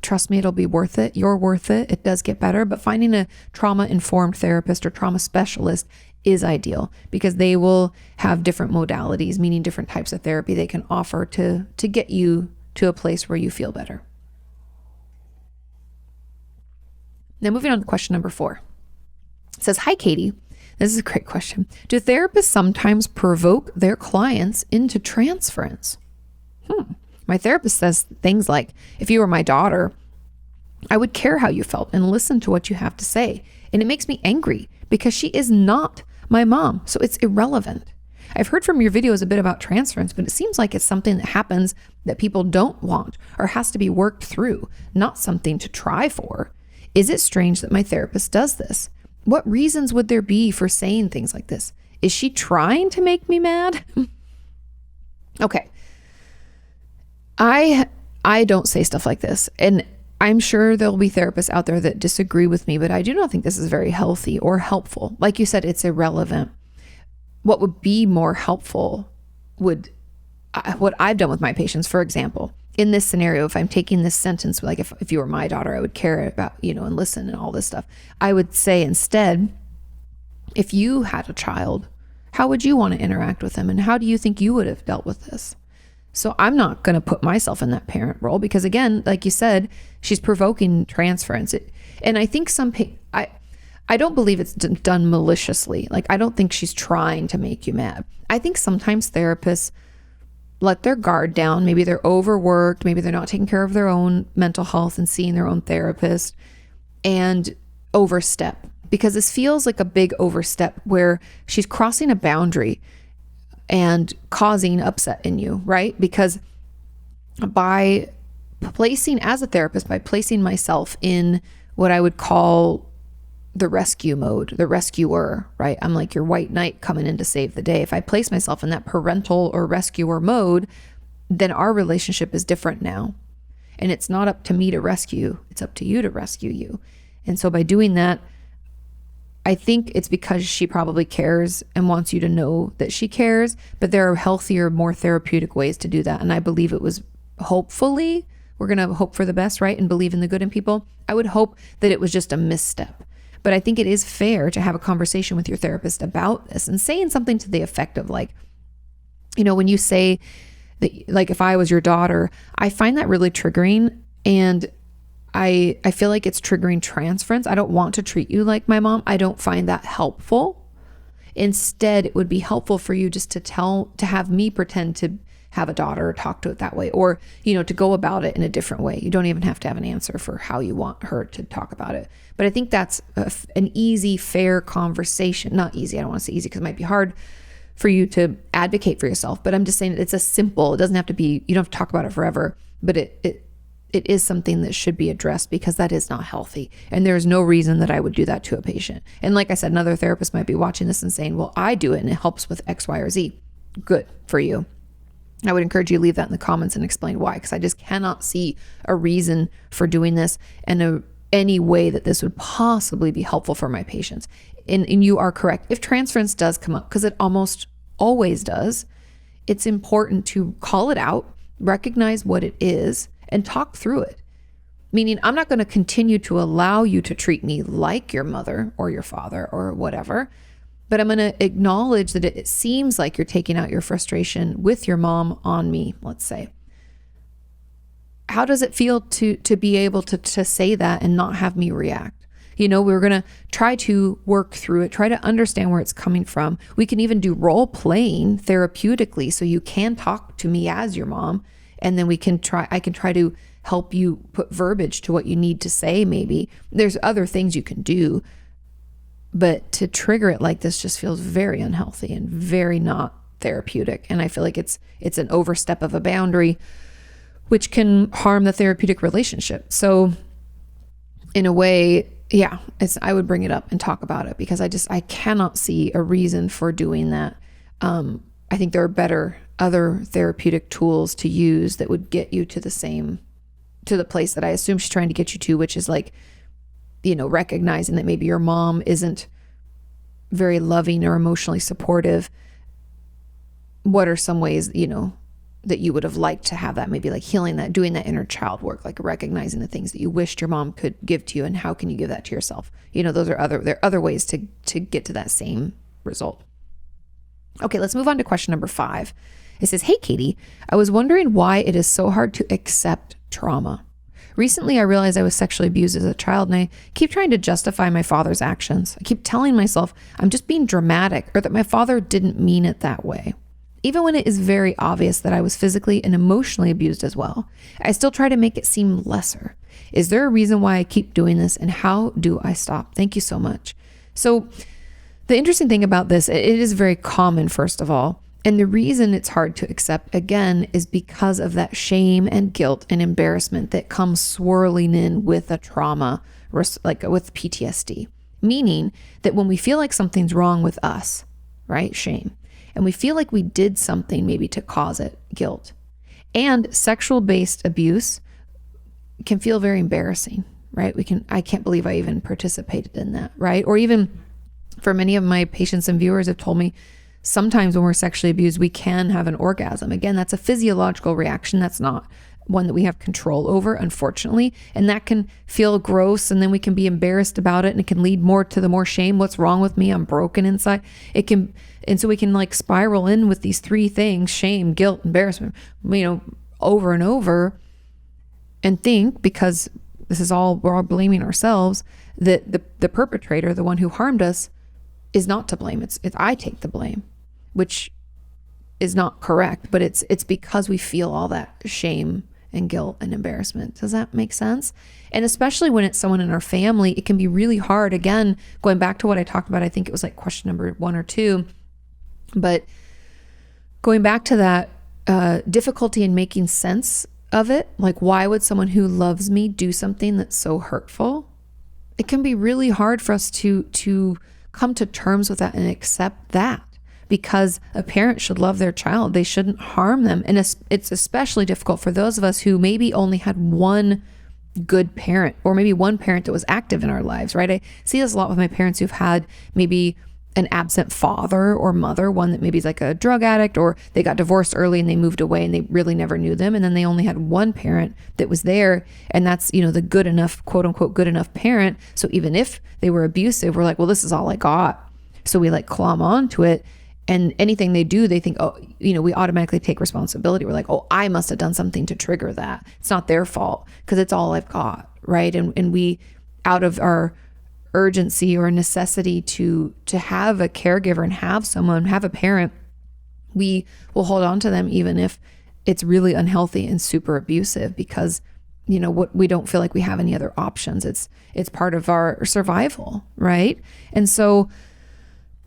trust me, it'll be worth it. You're worth it. It does get better, but finding a trauma-informed therapist or trauma specialist is ideal, because they will have different modalities, meaning different types of therapy they can offer to get you to a place where you feel better. Now, moving on to question number 4. It says, hi, Katie. This is a great question. Do therapists sometimes provoke their clients into transference? My therapist says things like, if you were my daughter, I would care how you felt and listen to what you have to say. And it makes me angry because she is not my mom, so it's irrelevant. I've heard from your videos a bit about transference, but it seems like it's something that happens that people don't want or has to be worked through, not something to try for. Is it strange that my therapist does this? What reasons would there be for saying things like this? Is she trying to make me mad? Okay. I don't say stuff like this, and I'm sure there'll be therapists out there that disagree with me, but I do not think this is very healthy or helpful. Like you said, it's irrelevant. What would be more helpful what I've done with my patients, for example, in this scenario, if I'm taking this sentence, like if you were my daughter, I would care about, and listen and all this stuff. I would say instead, if you had a child, how would you want to interact with them? And how do you think you would have dealt with this? So I'm not going to put myself in that parent role, because again, like you said, she's provoking transference. And I think I don't believe it's done maliciously. Like, I don't think she's trying to make you mad. I think sometimes therapists let their guard down. Maybe they're overworked. Maybe they're not taking care of their own mental health and seeing their own therapist, and overstep, because this feels like a big overstep where she's crossing a boundary and causing upset in you, right? Because by placing, as a therapist, by placing myself in what I would call the rescue mode, the rescuer, right? I'm like your white knight coming in to save the day. If I place myself in that parental or rescuer mode, then our relationship is different now. And it's not up to me to rescue, it's up to you to rescue you. And so by doing that, I think it's because she probably cares and wants you to know that she cares, but there are healthier, more therapeutic ways to do that. And I believe it was, hopefully, we're going to hope for the best, right? And believe in the good in people. I would hope that it was just a misstep. But I think it is fair to have a conversation with your therapist about this, and saying something to the effect of like, when you say that, like, if I was your daughter, I find that really triggering. And I feel like it's triggering transference. I don't want to treat you like my mom. I don't find that helpful. Instead, it would be helpful for you just to have me pretend to have a daughter, talk to it that way, or, to go about it in a different way. You don't even have to have an answer for how you want her to talk about it. But I think that's an easy, fair conversation. Not easy. I don't want to say easy because it might be hard for you to advocate for yourself, but I'm just saying it's it doesn't have to be, you don't have to talk about it forever, but it is something that should be addressed because that is not healthy. And there's no reason that I would do that to a patient. And like I said, another therapist might be watching this and saying, well, I do it and it helps with X, Y, or Z. Good for you. I would encourage you to leave that in the comments and explain why, because I just cannot see a reason for doing this and any way that this would possibly be helpful for my patients. And you are correct. If transference does come up, because it almost always does, it's important to call it out, recognize what it is, and talk through it. Meaning, I'm not going to continue to allow you to treat me like your mother or your father or whatever, but I'm going to acknowledge that it seems like you're taking out your frustration with your mom on me, let's say. How does it feel to be able to say that and not have me react? We're going to try to work through it, try to understand where it's coming from. We can even do role playing therapeutically. So you can talk to me as your mom, and then I can try to help you put verbiage to what you need to say. Maybe there's other things you can do, but to trigger it like this just feels very unhealthy and very not therapeutic. And I feel like it's an overstep of a boundary, which can harm the therapeutic relationship. So in a way, yeah, I would bring it up and talk about it because I cannot see a reason for doing that. I think there are other therapeutic tools to use that would get you to the place that I assume she's trying to get you to, which is like, recognizing that maybe your mom isn't very loving or emotionally supportive. What are some ways, that you would have liked to have that, maybe like healing that, doing that inner child work, like recognizing the things that you wished your mom could give to you and how can you give that to yourself? There are other ways to get to that same result. Okay, let's move on to question number 5. It says, hey, Katie, I was wondering why it is so hard to accept trauma. Recently, I realized I was sexually abused as a child, and I keep trying to justify my father's actions. I keep telling myself I'm just being dramatic or that my father didn't mean it that way. Even when it is very obvious that I was physically and emotionally abused as well, I still try to make it seem lesser. Is there a reason why I keep doing this, and how do I stop? Thank you so much. So the interesting thing about this, it is very common, first of all. And the reason it's hard to accept, again, is because of that shame and guilt and embarrassment that comes swirling in with a trauma, like with PTSD. Meaning that when we feel like something's wrong with us, right? Shame. And we feel like we did something maybe to cause it, guilt. And sexual-based abuse can feel very embarrassing, right? I can't believe I even participated in that, right? Or even for many of my patients and viewers have told me, sometimes when we're sexually abused, we can have an orgasm. Again, that's a physiological reaction. That's not one that we have control over, unfortunately. And that can feel gross, and then we can be embarrassed about it, and it can lead more shame. What's wrong with me? I'm broken inside. And so we can like spiral in with these 3 things: shame, guilt, embarrassment, over and over, and think, because we're all blaming ourselves, that the perpetrator, the one who harmed us, is not to blame. It's I take the blame, which is not correct, but it's because we feel all that shame and guilt and embarrassment. Does that make sense? And especially when it's someone in our family, it can be really hard. Again, going back to what I talked about, I think it was like question number 1 or 2, but going back to that difficulty in making sense of it, like why would someone who loves me do something that's so hurtful? It can be really hard for us to come to terms with that and accept that, because a parent should love their child. They shouldn't harm them. And it's especially difficult for those of us who maybe only had one good parent, or maybe one parent that was active in our lives, right? I see this a lot with my parents who've had maybe an absent father or mother, one that maybe is like a drug addict, or they got divorced early and they moved away and they really never knew them. And then they only had one parent that was there. And that's, the good enough, quote unquote, good enough parent. So even if they were abusive, we're like, well, this is all I got. So we like clomb onto it. And anything they do, they think, oh, we automatically take responsibility. We're like, oh, I must have done something to trigger that. It's not their fault because it's all I've got, right? And we, out of our urgency or necessity to have a caregiver and have a parent, we will hold on to them even if it's really unhealthy and super abusive because, what we don't feel like we have any other options. It's part of our survival, right? And so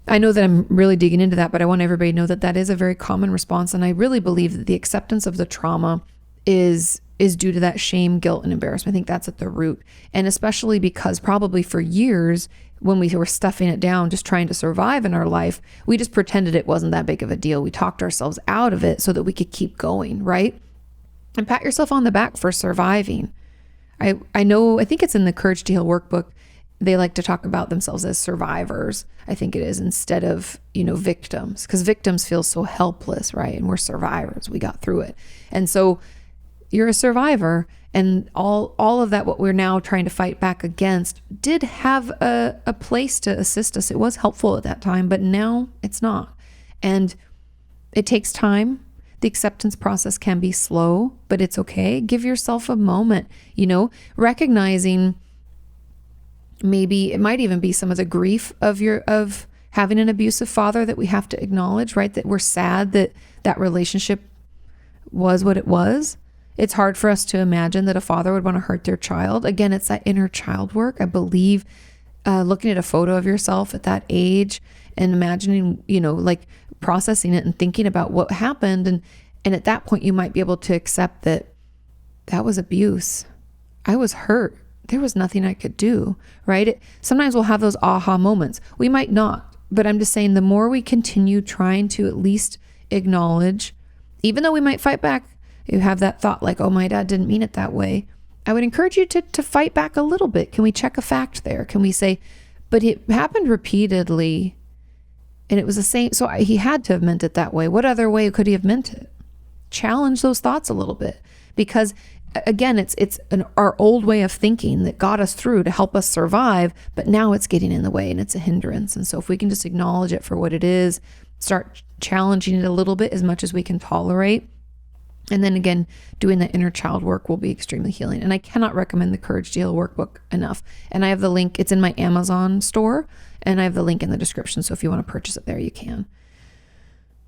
I know that I'm really digging into that, but I want everybody to know that that is a very common response. And I really believe that the acceptance of the trauma is due to that shame, guilt, and embarrassment. I think that's at the root. And especially because probably for years, when we were stuffing it down, just trying to survive in our life, we just pretended it wasn't that big of a deal. We talked ourselves out of it so that we could keep going, right? And pat yourself on the back for surviving. I think it's in the Courage to Heal workbook. They like to talk about themselves as survivors, I think it is, instead of, victims, because victims feel so helpless, right? And we're survivors. We got through it. And so you're a survivor, and all of that, what we're now trying to fight back against, did have a place to assist us. It was helpful at that time, but now it's not. And it takes time. The acceptance process can be slow, but it's okay. Give yourself a moment, recognizing maybe it might even be some of the grief of having an abusive father that we have to acknowledge, right? That we're sad that relationship was what it was. It's hard for us to imagine that a father would want to hurt their child. Again, it's that inner child work. I believe looking at a photo of yourself at that age and imagining, like processing it and thinking about what happened. And at that point, you might be able to accept that was abuse. I was hurt. There was nothing I could do, right? Sometimes we'll have those aha moments. We might not, but I'm just saying the more we continue trying to at least acknowledge, even though we might fight back, you have that thought like, oh, my dad didn't mean it that way. I would encourage you to fight back a little bit. Can we check a fact there? Can we say, but it happened repeatedly and it was the same. So he had to have meant it that way. What other way could he have meant it? Challenge those thoughts a little bit, because again, it's our old way of thinking that got us through to help us survive, but now it's getting in the way and it's a hindrance. And so if we can just acknowledge it for what it is, start challenging it a little bit as much as we can tolerate, and then again, doing the inner child work will be extremely healing. And I cannot recommend the Courage to Heal workbook enough. And I have the link, it's in my Amazon store, and I have the link in the description. So if you want to purchase it there, you can.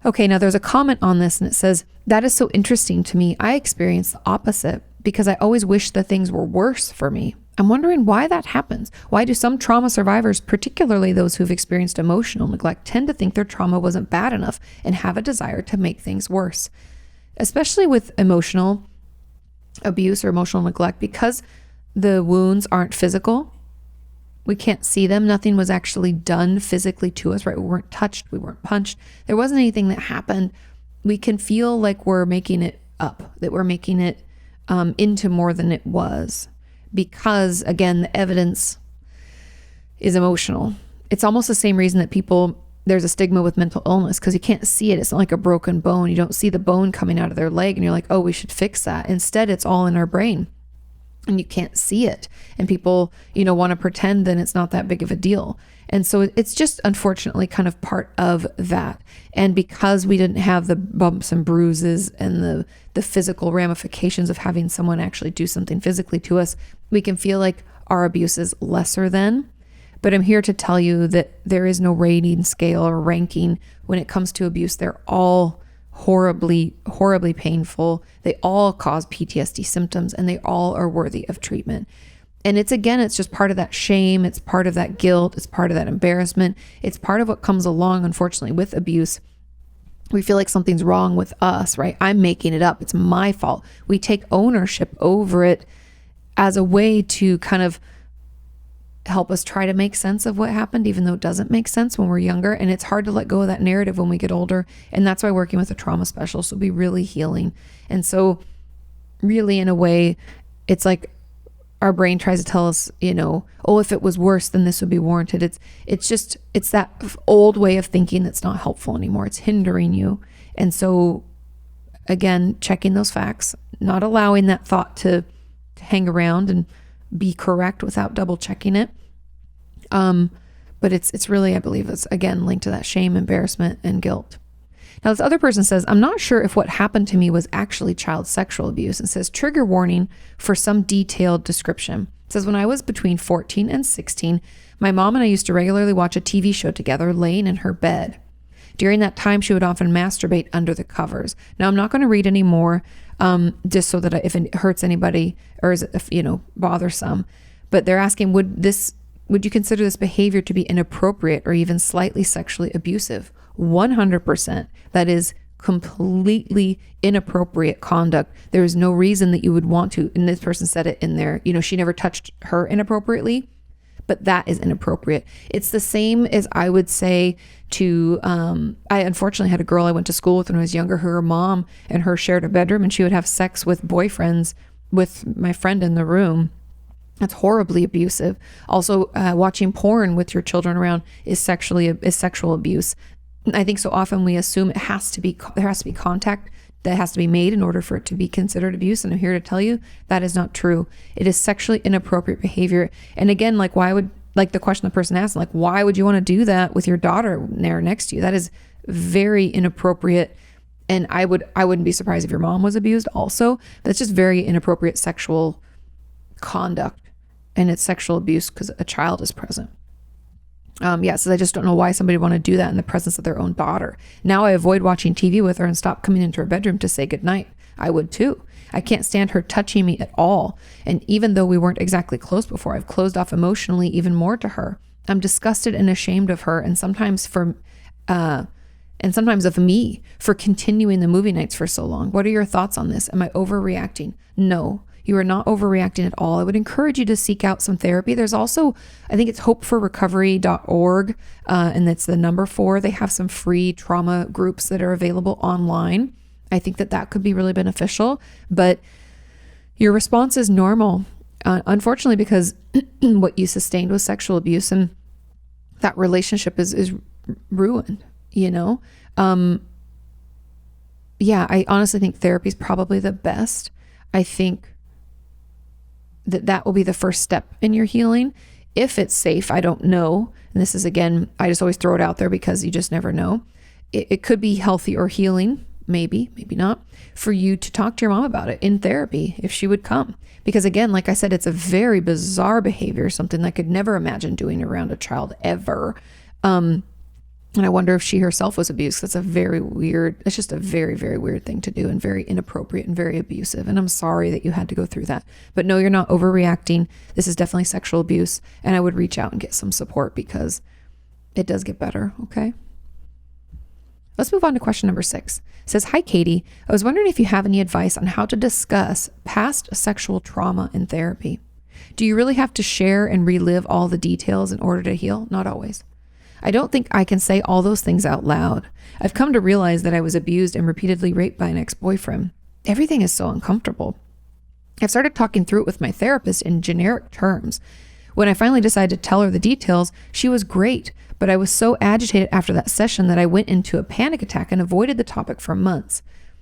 Okay, now there's a comment on this and it says, that is so interesting to me. I experienced the opposite because I always wish the things were worse for me. I'm wondering why that happens. Why do some trauma survivors, particularly those who've experienced emotional neglect, tend to think their trauma wasn't bad enough and have a desire to make things worse? Especially with emotional abuse or emotional neglect, because the wounds aren't physical. We can't see them. Nothing was actually done physically to us, right? We weren't touched. We weren't punched. There wasn't anything that happened. We can feel like we're making it up, that we're making it into more than it was, because again, the evidence is emotional. It's almost the same reason that there's a stigma with mental illness, because you can't see it. It's not like a broken bone. You don't see the bone coming out of their leg and you're like, oh, we should fix that. Instead, it's all in our brain and you can't see it. And people, want to pretend that it's not that big of a deal. And so it's just unfortunately kind of part of that. And because we didn't have the bumps and bruises and the physical ramifications of having someone actually do something physically to us, we can feel like our abuse is lesser than. But I'm here to tell you that there is no rating scale or ranking when it comes to abuse. They're all horribly, horribly painful. They all cause PTSD symptoms and they all are worthy of treatment. And it's just part of that shame. It's part of that guilt. It's part of that embarrassment. It's part of what comes along, unfortunately, with abuse. We feel like something's wrong with us, right? I'm making it up. It's my fault. We take ownership over it as a way to kind of help us try to make sense of what happened, even though it doesn't make sense when we're younger. And it's hard to let go of that narrative when we get older. And that's why working with a trauma specialist will be really healing. And so really, in a way, it's like our brain tries to tell us, oh, if it was worse, then this would be warranted. It's that old way of thinking that's not helpful anymore. It's hindering you. And so again, checking those facts, not allowing that thought to hang around and be correct without double checking it. But it's really, I believe it's again linked to that shame, embarrassment, and guilt. Now this other person says, I'm not sure if what happened to me was actually child sexual abuse, and says trigger warning for some detailed description. It says, when I was between 14 and 16, my mom and I used to regularly watch a TV show together laying in her bed. During that time, she would often masturbate under the covers. Now, I'm not going to read any more, just so that if it hurts anybody or is bothersome. But they're asking, would you consider this behavior to be inappropriate or even slightly sexually abusive? 100%. That is completely inappropriate conduct. There is no reason that you would want to, and this person said it in there, she never touched her inappropriately, but that is inappropriate. It's the same as I would say to, I unfortunately had a girl I went to school with when I was younger. Her mom and her shared a bedroom, and she would have sex with boyfriends with my friend in the room. That's horribly abusive. Also, watching porn with your children around is sexual abuse. I think so often we assume there has to be contact that has to be made in order for it to be considered abuse. And I'm here to tell you that is not true. It is sexually inappropriate behavior. And again, the question the person asked, why would you want to do that with your daughter there next to you? That is very inappropriate. And I wouldn't be surprised if your mom was abused also. That's just very inappropriate sexual conduct. And it's sexual abuse because a child is present. So I just don't know why somebody would want to do that in the presence of their own daughter. Now I avoid watching TV with her and stop coming into her bedroom to say goodnight. I would too. I can't stand her touching me at all. And even though we weren't exactly close before, I've closed off emotionally even more to her. I'm disgusted and ashamed of her, and sometimes of me for continuing the movie nights for so long. What are your thoughts on this? Am I overreacting? No. You are not overreacting at all. I would encourage you to seek out some therapy. There's also, I think it's hopeforrecovery.org, and that's the number 4. They have some free trauma groups that are available online. I think that could be really beneficial, but your response is normal, unfortunately, because what you sustained was sexual abuse, and that relationship is ruined, I honestly think therapy is probably the best. I think that will be the first step in your healing. If it's safe, I don't know. And this is, again, I just always throw it out there because you just never know. It could be healthy or healing, maybe not, for you to talk to your mom about it in therapy if she would come. Because again, like I said, it's a very bizarre behavior, something I could never imagine doing around a child ever. And I wonder if she herself was abused. It's just a very, very weird thing to do, and very inappropriate and very abusive. And I'm sorry that you had to go through that. But no, you're not overreacting. This is definitely sexual abuse. And I would reach out and get some support because it does get better. Okay. Let's move on to question number 6. It says, "Hi, Katie. I was wondering if you have any advice on how to discuss past sexual trauma in therapy. Do you really have to share and relive all the details in order to heal? Not always. I don't think I can say all those things out loud. I've come to realize that I was abused and repeatedly raped by an ex-boyfriend. Everything is so uncomfortable. I've started talking through it with my therapist in generic terms. When I finally decided to tell her the details, she was great, but I was so agitated after that session that I went into a panic attack and avoided the topic for months.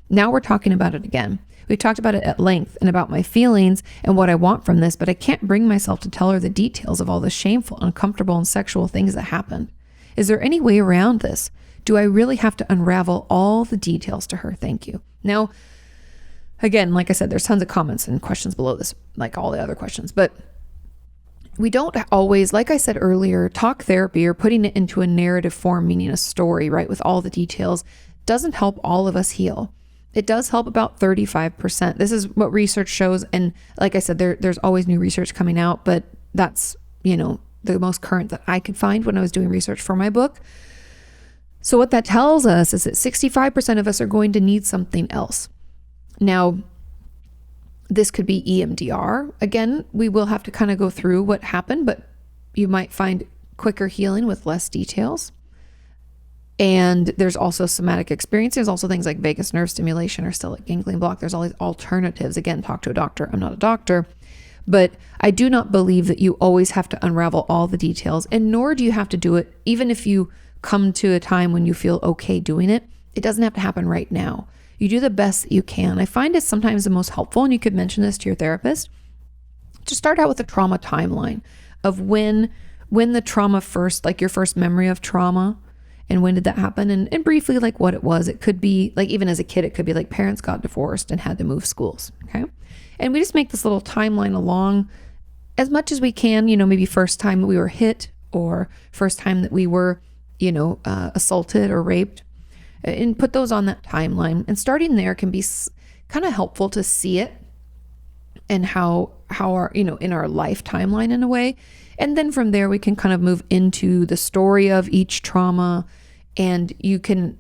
Now we're talking about it again. We talked about it at length and about my feelings and what I want from this, but I can't bring myself to tell her the details of all the shameful, uncomfortable, and sexual things that happened. Is there any way around this? Do I really have to unravel all the details to her? Thank you." Now, again, like I said, there's tons of comments and questions below this, like all the other questions, but we don't always, like I said earlier, talk therapy or putting it into a narrative form, meaning a story, right, with all the details, doesn't help all of us heal. It does help about 35%. This is what research shows. And like I said, there's always new research coming out, but that's, the most current that I could find when I was doing research for my book. So what that tells us is that 65% of us are going to need something else. Now, this could be EMDR. Again, we will have to kind of go through what happened, but you might find quicker healing with less details. And there's also somatic experience. There's also things like vagus nerve stimulation or stellate ganglion block. There's all these alternatives. Again, talk to a doctor. I'm not a doctor. But I do not believe that you always have to unravel all the details, and nor do you have to do it, even if you come to a time when you feel okay doing it. It doesn't have to happen right now. You do the best that you can. I find it sometimes the most helpful, and you could mention this to your therapist, to start out with a trauma timeline of when the trauma first, like your first memory of trauma, and when did that happen, and briefly like what it was. It could be like, even as a kid, it could be like parents got divorced and had to move schools. Okay. And we just make this little timeline along as much as we can, maybe first time that we were hit, or first time that we were assaulted or raped, and put those on that timeline. And starting there can be kind of helpful to see it and how our, in our life timeline in a way. And then from there, we can kind of move into the story of each trauma, and you can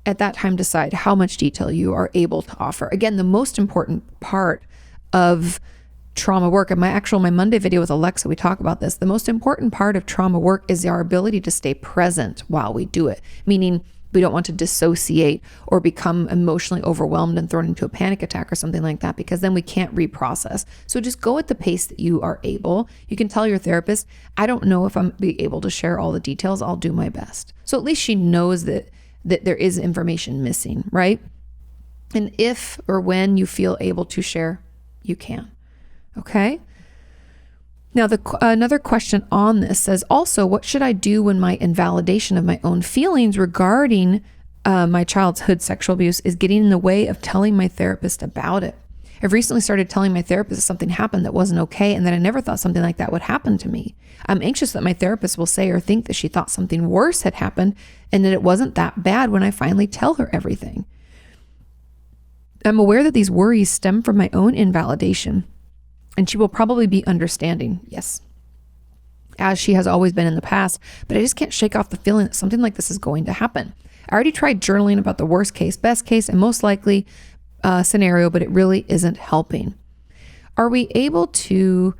at that time decide how much detail you are able to offer. Again, the most important part of trauma work, and my Monday video with Alexa, we talk about this. The most important part of trauma work is our ability to stay present while we do it, meaning we don't want to dissociate or become emotionally overwhelmed and thrown into a panic attack or something like that, because then we can't reprocess. So just go at the pace that you are able. You can tell your therapist, I don't know if I'm be able to share all the details. I'll do my best. So at least she knows that there is information missing, right? And if or when you feel able to share, you can. Okay. Now, another question on this says, also, what should I do when my invalidation of my own feelings regarding my childhood sexual abuse is getting in the way of telling my therapist about it? I've recently started telling my therapist that something happened that wasn't okay, and that I never thought something like that would happen to me. I'm anxious that my therapist will say or think that she thought something worse had happened and that it wasn't that bad when I finally tell her everything. I'm aware that these worries stem from my own invalidation, and she will probably be understanding, yes, as she has always been in the past, but I just can't shake off the feeling that something like this is going to happen. I already tried journaling about the worst case, best case, and most likely scenario, but it really isn't helping. Are we able to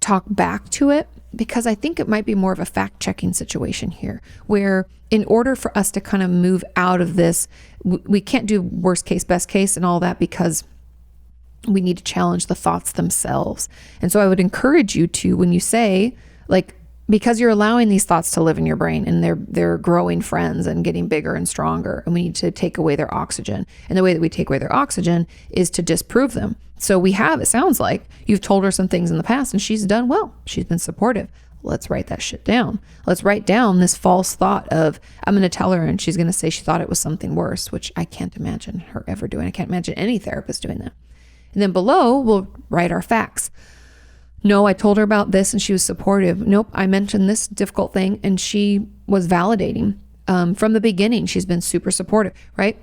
talk back to it? Because I think it might be more of a fact-checking situation here, where in order for us to kind of move out of this, we can't do worst case, best case and all that, because we need to challenge the thoughts themselves. And so I would encourage you to, when you say, like, because you're allowing these thoughts to live in your brain and they're growing friends and getting bigger and stronger, and we need to take away their oxygen. And the way that we take away their oxygen is to disprove them. So it sounds like you've told her some things in the past and she's done well. She's been supportive. Let's write that shit down. Let's write down this false thought of, I'm going to tell her and she's going to say she thought it was something worse, which I can't imagine her ever doing. I can't imagine any therapist doing that. And then below, we'll write our facts. No, I told her about this and she was supportive. Nope, I mentioned this difficult thing and she was validating. From the beginning, she's been super supportive, right?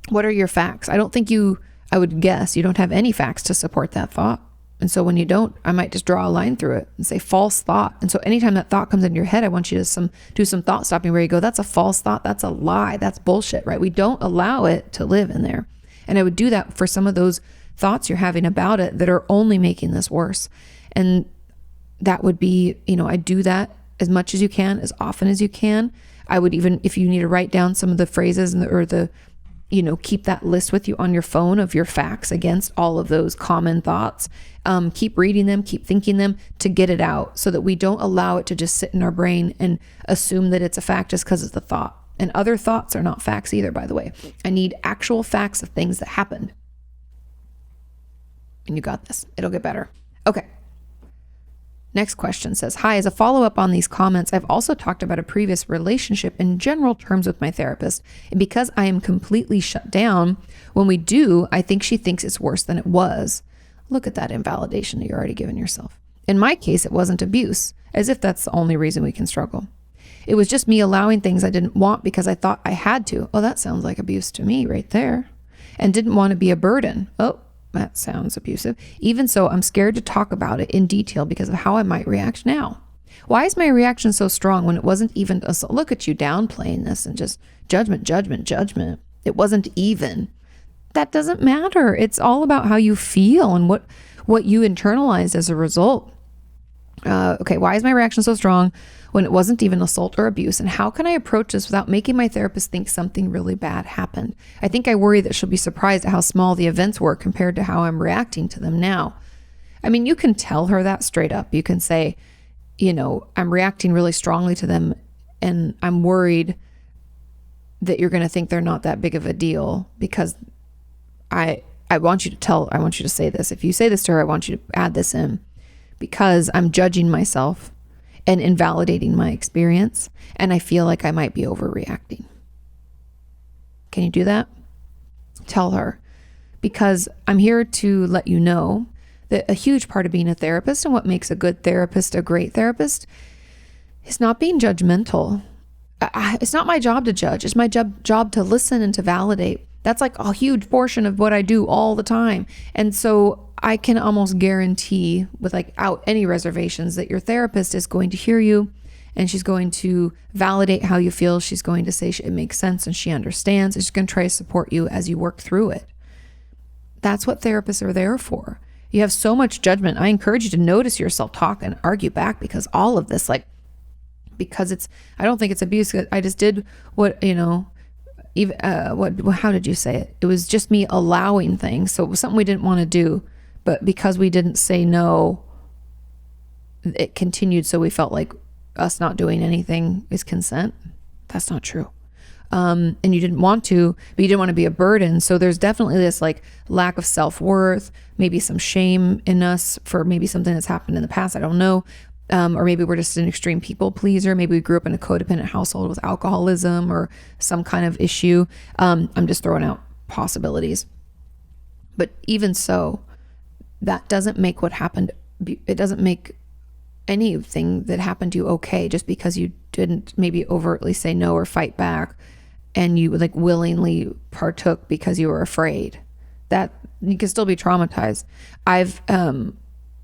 What are your facts? I would guess you don't have any facts to support that thought. And so when you don't, I might just draw a line through it and say false thought. And so anytime that thought comes into your head, I want you to do some thought stopping where you go, that's a false thought. That's a lie. That's bullshit, right? We don't allow it to live in there. And I would do that for some of those thoughts you're having about it that are only making this worse. And that would be, I do that as much as you can, as often as you can. I would even, if you need to write down some of the phrases keep that list with you on your phone of your facts against all of those common thoughts. Keep reading them, keep thinking them to get it out, so that we don't allow it to just sit in our brain and assume that it's a fact just because it's a thought. And other thoughts are not facts either, by the way. I need actual facts of things that happened. And you got this. It'll get better. Okay. Next question says, hi, as a follow-up on these comments, I've also talked about a previous relationship in general terms with my therapist. And because I am completely shut down, when we do, I think she thinks it's worse than it was. Look at that invalidation that you're already giving yourself. In my case, it wasn't abuse, as if that's the only reason we can struggle. It was just me allowing things I didn't want because I thought I had to. Oh, that sounds like abuse to me right there. And didn't want to be a burden. Oh, that sounds abusive. Even so, I'm scared to talk about it in detail because of how I might react now. Why is my reaction so strong when it wasn't even look at you downplaying this and just judgment. It wasn't even. That doesn't matter. It's all about how you feel and what you internalized as a result. Okay, why is my reaction so strong when it wasn't even assault or abuse? And how can I approach this without making my therapist think something really bad happened? I think I worry that she'll be surprised at how small the events were compared to how I'm reacting to them now. I mean, you can tell her that straight up. You can say, I'm reacting really strongly to them and I'm worried that you're going to think they're not that big of a deal because I want you to say this. If you say this to her, I want you to add this in. Because I'm judging myself and invalidating my experience, and I feel like I might be overreacting. Can you do that? Tell her. Because I'm here to let you know that a huge part of being a therapist and what makes a good therapist a great therapist is not being judgmental. It's not my job to judge. It's my job to listen and to validate. That's like a huge portion of what I do all the time. And so I can almost guarantee without any reservations that your therapist is going to hear you and she's going to validate how you feel. She's going to say it makes sense and she understands. And she's going to try to support you as you work through it. That's what therapists are there for. You have so much judgment. I encourage you to notice yourself talk and argue back, because all of this, because I don't think it's abuse. I just did what, how did you say it? It was just me allowing things. So it was something we didn't want to do, but because we didn't say no, it continued. So we felt like us not doing anything is consent. That's not true. And you didn't want to, but you didn't want to be a burden. So there's definitely this lack of self-worth, maybe some shame in us for maybe something that's happened in the past. I don't know. Or maybe we're just an extreme people pleaser. Maybe we grew up in a codependent household with alcoholism or some kind of issue. I'm just throwing out possibilities. But even so, that doesn't make what happened. It doesn't make anything that happened to you okay, just because you didn't maybe overtly say no or fight back and you willingly partook because you were afraid. That you can still be traumatized.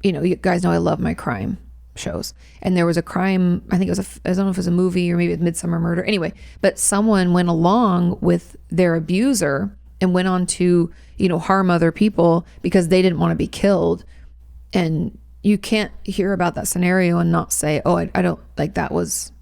You guys know I love my crime shows, and there was a crime, I think it was I don't know if it was a movie or maybe it was Midsummer Murder, anyway, but someone went along with their abuser and went on to harm other people because they didn't want to be killed. And you can't hear about that scenario and not say, oh, I don't that was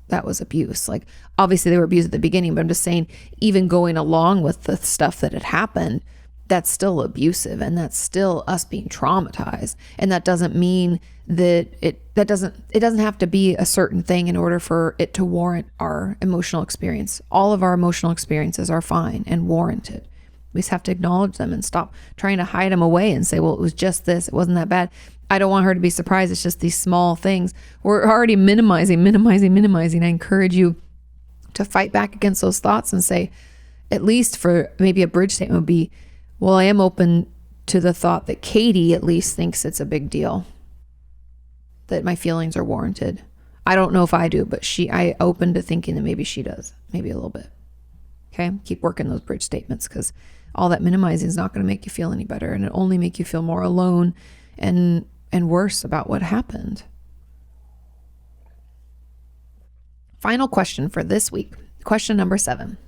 abuse. Obviously they were abused at the beginning, but I'm just saying, even going along with the stuff that had happened, that's still abusive, and that's still us being traumatized. And that doesn't mean that it doesn't have to be a certain thing in order for it to warrant our emotional experience. All of our emotional experiences are fine and warranted. We just have to acknowledge them and stop trying to hide them away and say, well, it was just this, it wasn't that bad. I don't want her to be surprised. It's just these small things. We're already minimizing. I encourage you to fight back against those thoughts and say, at least for maybe a bridge statement would be, well, I am open to the thought that Katie at least thinks it's a big deal, that my feelings are warranted. I don't know if I do, but I open to thinking that maybe she does, maybe a little bit. Okay. Keep working those bridge statements, because all that minimizing is not going to make you feel any better, and it only make you feel more alone and worse about what happened. Final question for this week. Question number 7.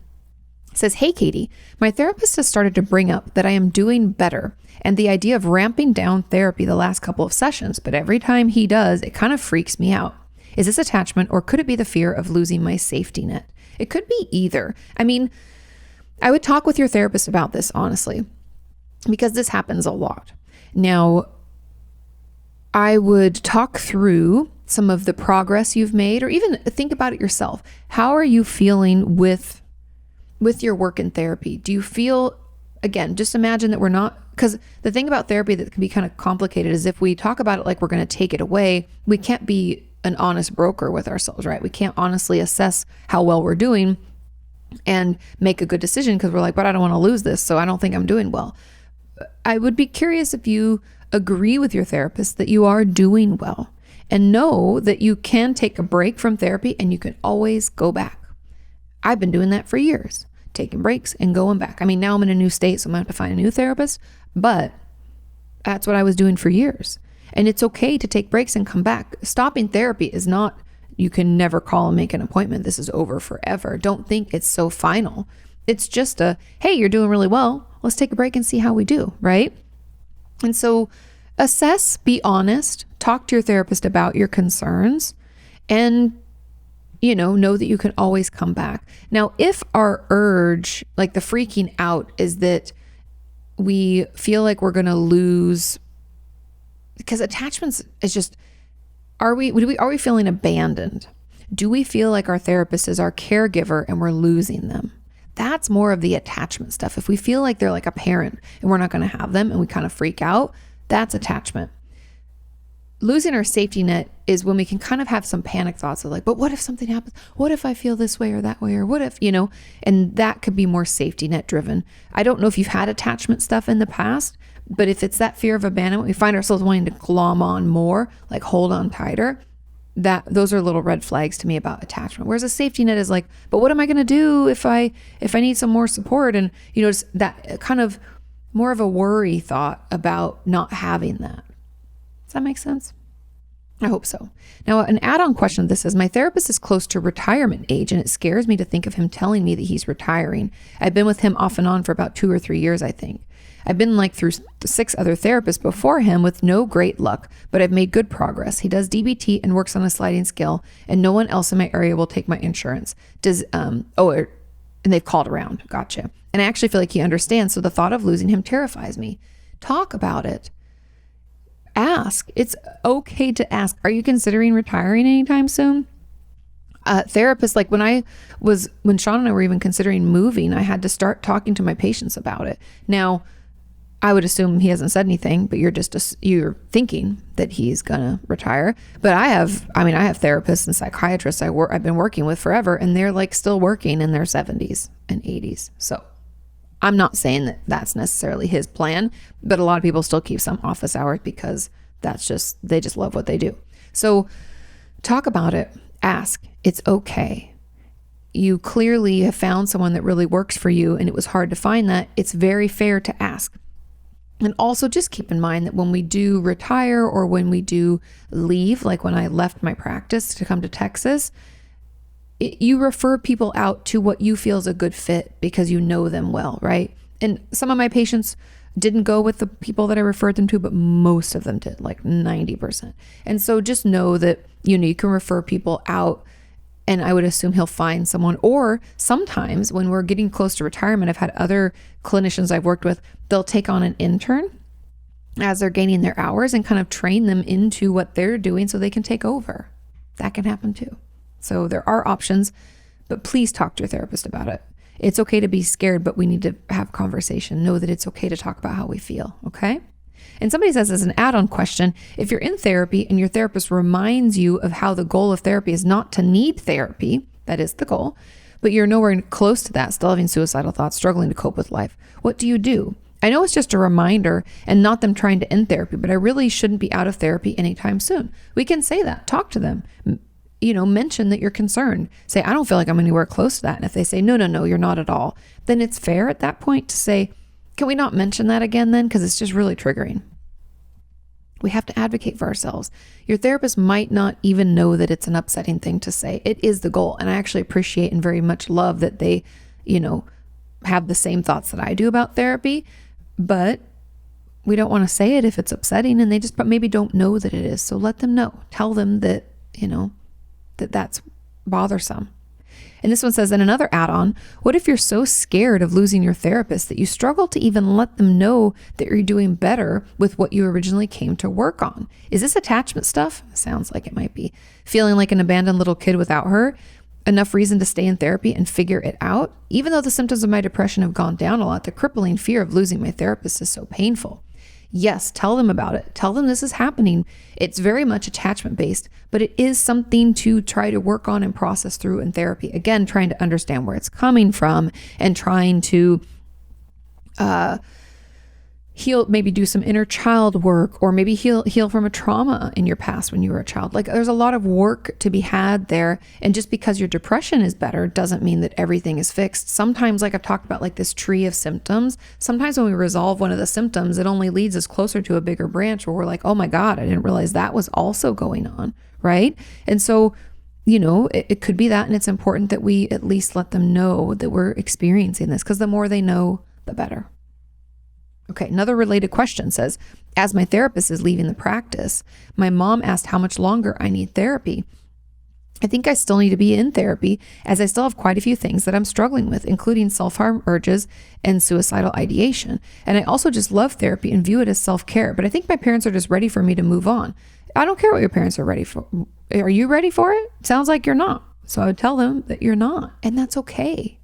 It says, hey, Katie, my therapist has started to bring up that I am doing better and the idea of ramping down therapy the last couple of sessions, but every time he does, it kind of freaks me out. Is this attachment, or could it be the fear of losing my safety net? It could be either. I mean, I would talk with your therapist about this, honestly, because this happens a lot. Now, I would talk through some of the progress you've made, or even think about it yourself. How are you feeling with your work in therapy? Do you feel, again, just imagine that we're not, because the thing about therapy that can be kind of complicated is if we talk about it like we're going to take it away, we can't be an honest broker with ourselves, right? We can't honestly assess how well we're doing and make a good decision, because we're like, but I don't want to lose this, so I don't think I'm doing well. I would be curious if you agree with your therapist that you are doing well, and know that you can take a break from therapy and you can always go back. I've been doing that for years, taking breaks and going back. I mean, now I'm in a new state, so I'm going to have to find a new therapist, but that's what I was doing for years. And it's okay to take breaks and come back. Stopping therapy is not, you can never call and make an appointment. This is over forever. Don't think it's so final. It's just hey, you're doing really well. Let's take a break and see how we do, right? And so assess, be honest, talk to your therapist about your concerns, and know that you can always come back. Now, if our urge, like the freaking out, is that we feel like we're going to lose, because attachments is just, are we feeling abandoned? Do we feel like our therapist is our caregiver and we're losing them? That's more of the attachment stuff. If we feel like they're like a parent and we're not going to have them and we kind of freak out, that's attachment. Losing our safety net is when we can kind of have some panic thoughts of like, but what if something happens? What if I feel this way or that way? Or what if, and that could be more safety net driven. I don't know if you've had attachment stuff in the past, but if it's that fear of abandonment, we find ourselves wanting to glom on more, like hold on tighter. those are little red flags to me about attachment. Whereas a safety net is like, but what am I going to do if I need some more support? And, it's that kind of more of a worry thought about not having that. Does that make sense? I hope so. Now, an add-on question to this is, my therapist is close to retirement age, and it scares me to think of him telling me that he's retiring. I've been with him off and on for about 2 or 3 years, I think. I've been through 6 other therapists before him with no great luck, but I've made good progress. He does DBT and works on a sliding scale, and no one else in my area will take my insurance. And they've called around. Gotcha. And I actually feel like he understands, so the thought of losing him terrifies me. Talk about it. Ask. It's okay to ask. Are you considering retiring anytime soon? Therapists, like when Sean and I were even considering moving, I had to start talking to my patients about it. Now, I would assume he hasn't said anything, but you're thinking that he's gonna retire. But I have therapists and psychiatrists I've been working with forever, and they're still working in their 70s and 80s. So I'm not saying that that's necessarily his plan, but a lot of people still keep some office hours because they just love what they do. So talk about it. Ask. It's okay. You clearly have found someone that really works for you, and it was hard to find that. It's very fair to ask. And also just keep in mind that when we do retire or when we do leave, like when I left my practice to come to Texas, you refer people out to what you feel is a good fit because you know them well, right? And some of my patients didn't go with the people that I referred them to, but most of them did, 90%. And so just know that, you can refer people out, and I would assume he'll find someone. Or sometimes when we're getting close to retirement, I've had other clinicians I've worked with, they'll take on an intern as they're gaining their hours and kind of train them into what they're doing so they can take over. That can happen too. So there are options, but please talk to your therapist about it. It's okay to be scared, but we need to have conversation. Know that it's okay to talk about how we feel, okay? And somebody says, as an add-on question, if you're in therapy and your therapist reminds you of how the goal of therapy is not to need therapy, that is the goal, but you're nowhere close to that, still having suicidal thoughts, struggling to cope with life, what do you do? I know it's just a reminder and not them trying to end therapy, but I really shouldn't be out of therapy anytime soon. We can say that, talk to them, mention that you're concerned. Say, I don't feel like I'm anywhere close to that. And if they say, no, you're not at all, then it's fair at that point to say, can we not mention that again then? Because it's just really triggering. We have to advocate for ourselves. Your therapist might not even know that it's an upsetting thing to say. It is the goal. And I actually appreciate and very much love that they, have the same thoughts that I do about therapy, but we don't want to say it if it's upsetting, and they just maybe don't know that it is. So let them know. Tell them that, that's bothersome. And this one says, in another add-on, what if you're so scared of losing your therapist that you struggle to even let them know that you're doing better with what you originally came to work on? Is this attachment stuff? Sounds like it might be. Feeling like an abandoned little kid without her? Enough reason to stay in therapy and figure it out? Even though the symptoms of my depression have gone down a lot, the crippling fear of losing my therapist is so painful. Yes, tell them about it. Tell them this is happening. It's very much attachment based, but it is something to try to work on and process through in therapy. Again, trying to understand where it's coming from and trying to heal, maybe do some inner child work, or maybe heal from a trauma in your past when you were a child. There's a lot of work to be had there. And just because your depression is better doesn't mean that everything is fixed. Sometimes, like I've talked about, this tree of symptoms, sometimes when we resolve one of the symptoms, it only leads us closer to a bigger branch where we're like, oh my God, I didn't realize that was also going on. Right. And so, it could be that. And it's important that we at least let them know that we're experiencing this, because the more they know, the better. Okay, another related question says, as my therapist is leaving the practice, my mom asked how much longer I need therapy. I think I still need to be in therapy, as I still have quite a few things that I'm struggling with, including self-harm urges and suicidal ideation. And I also just love therapy and view it as self-care, but I think my parents are just ready for me to move on. I don't care what your parents are ready for. Are you ready for it? Sounds like you're not. So I would tell them that you're not, and that's okay.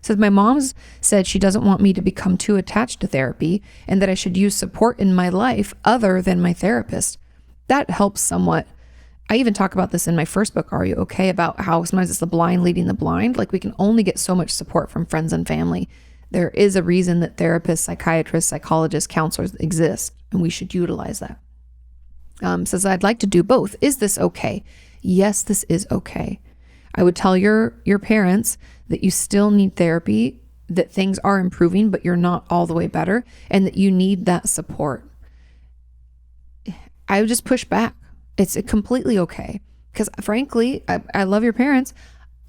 Says, my mom's said she doesn't want me to become too attached to therapy and that I should use support in my life other than my therapist. That helps somewhat. I even talk about this in my first book, Are You Okay?, about how sometimes it's the blind leading the blind. We can only get so much support from friends and family. There is a reason that therapists, psychiatrists, psychologists, counselors exist, and we should utilize that. says, I'd like to do both. Is this okay? Yes, this is okay. I would tell your parents that you still need therapy, that things are improving, but you're not all the way better, and that you need that support. I would just push back. It's completely okay. Because frankly, I love your parents.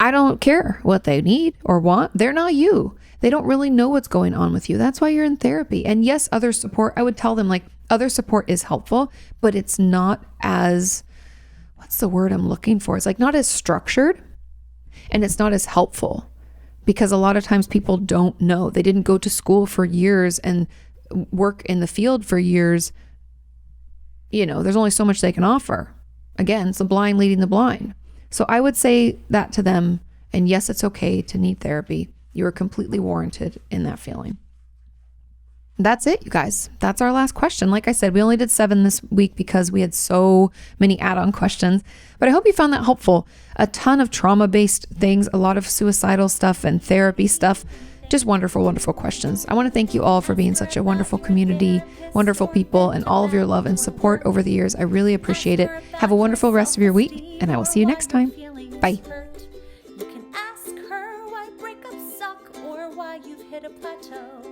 I don't care what they need or want. They're not you. They don't really know what's going on with you. That's why you're in therapy. And yes, other support, I would tell them like other support is helpful, but it's not as, what's the word I'm looking for? It's like not as structured and it's not as helpful because a lot of times people don't know. They didn't go to school for years and work in the field for years. You know, there's only so much they can offer. Again, it's the blind leading the blind. So I would say that to them. And yes, it's okay to need therapy. You are completely warranted in that feeling. That's it, you guys. That's our last question. Like I said, we only did 7 this week because we had so many add-on questions, but I hope you found that helpful. A ton of trauma-based things, a lot of suicidal stuff and therapy stuff. Just wonderful, wonderful questions. I want to thank you all for being such a wonderful community, wonderful people, and all of your love and support over the years. I really appreciate it. Have a wonderful rest of your week, and I will see you next time. Bye. You can ask her why breakups suck or why you've hit a plateau.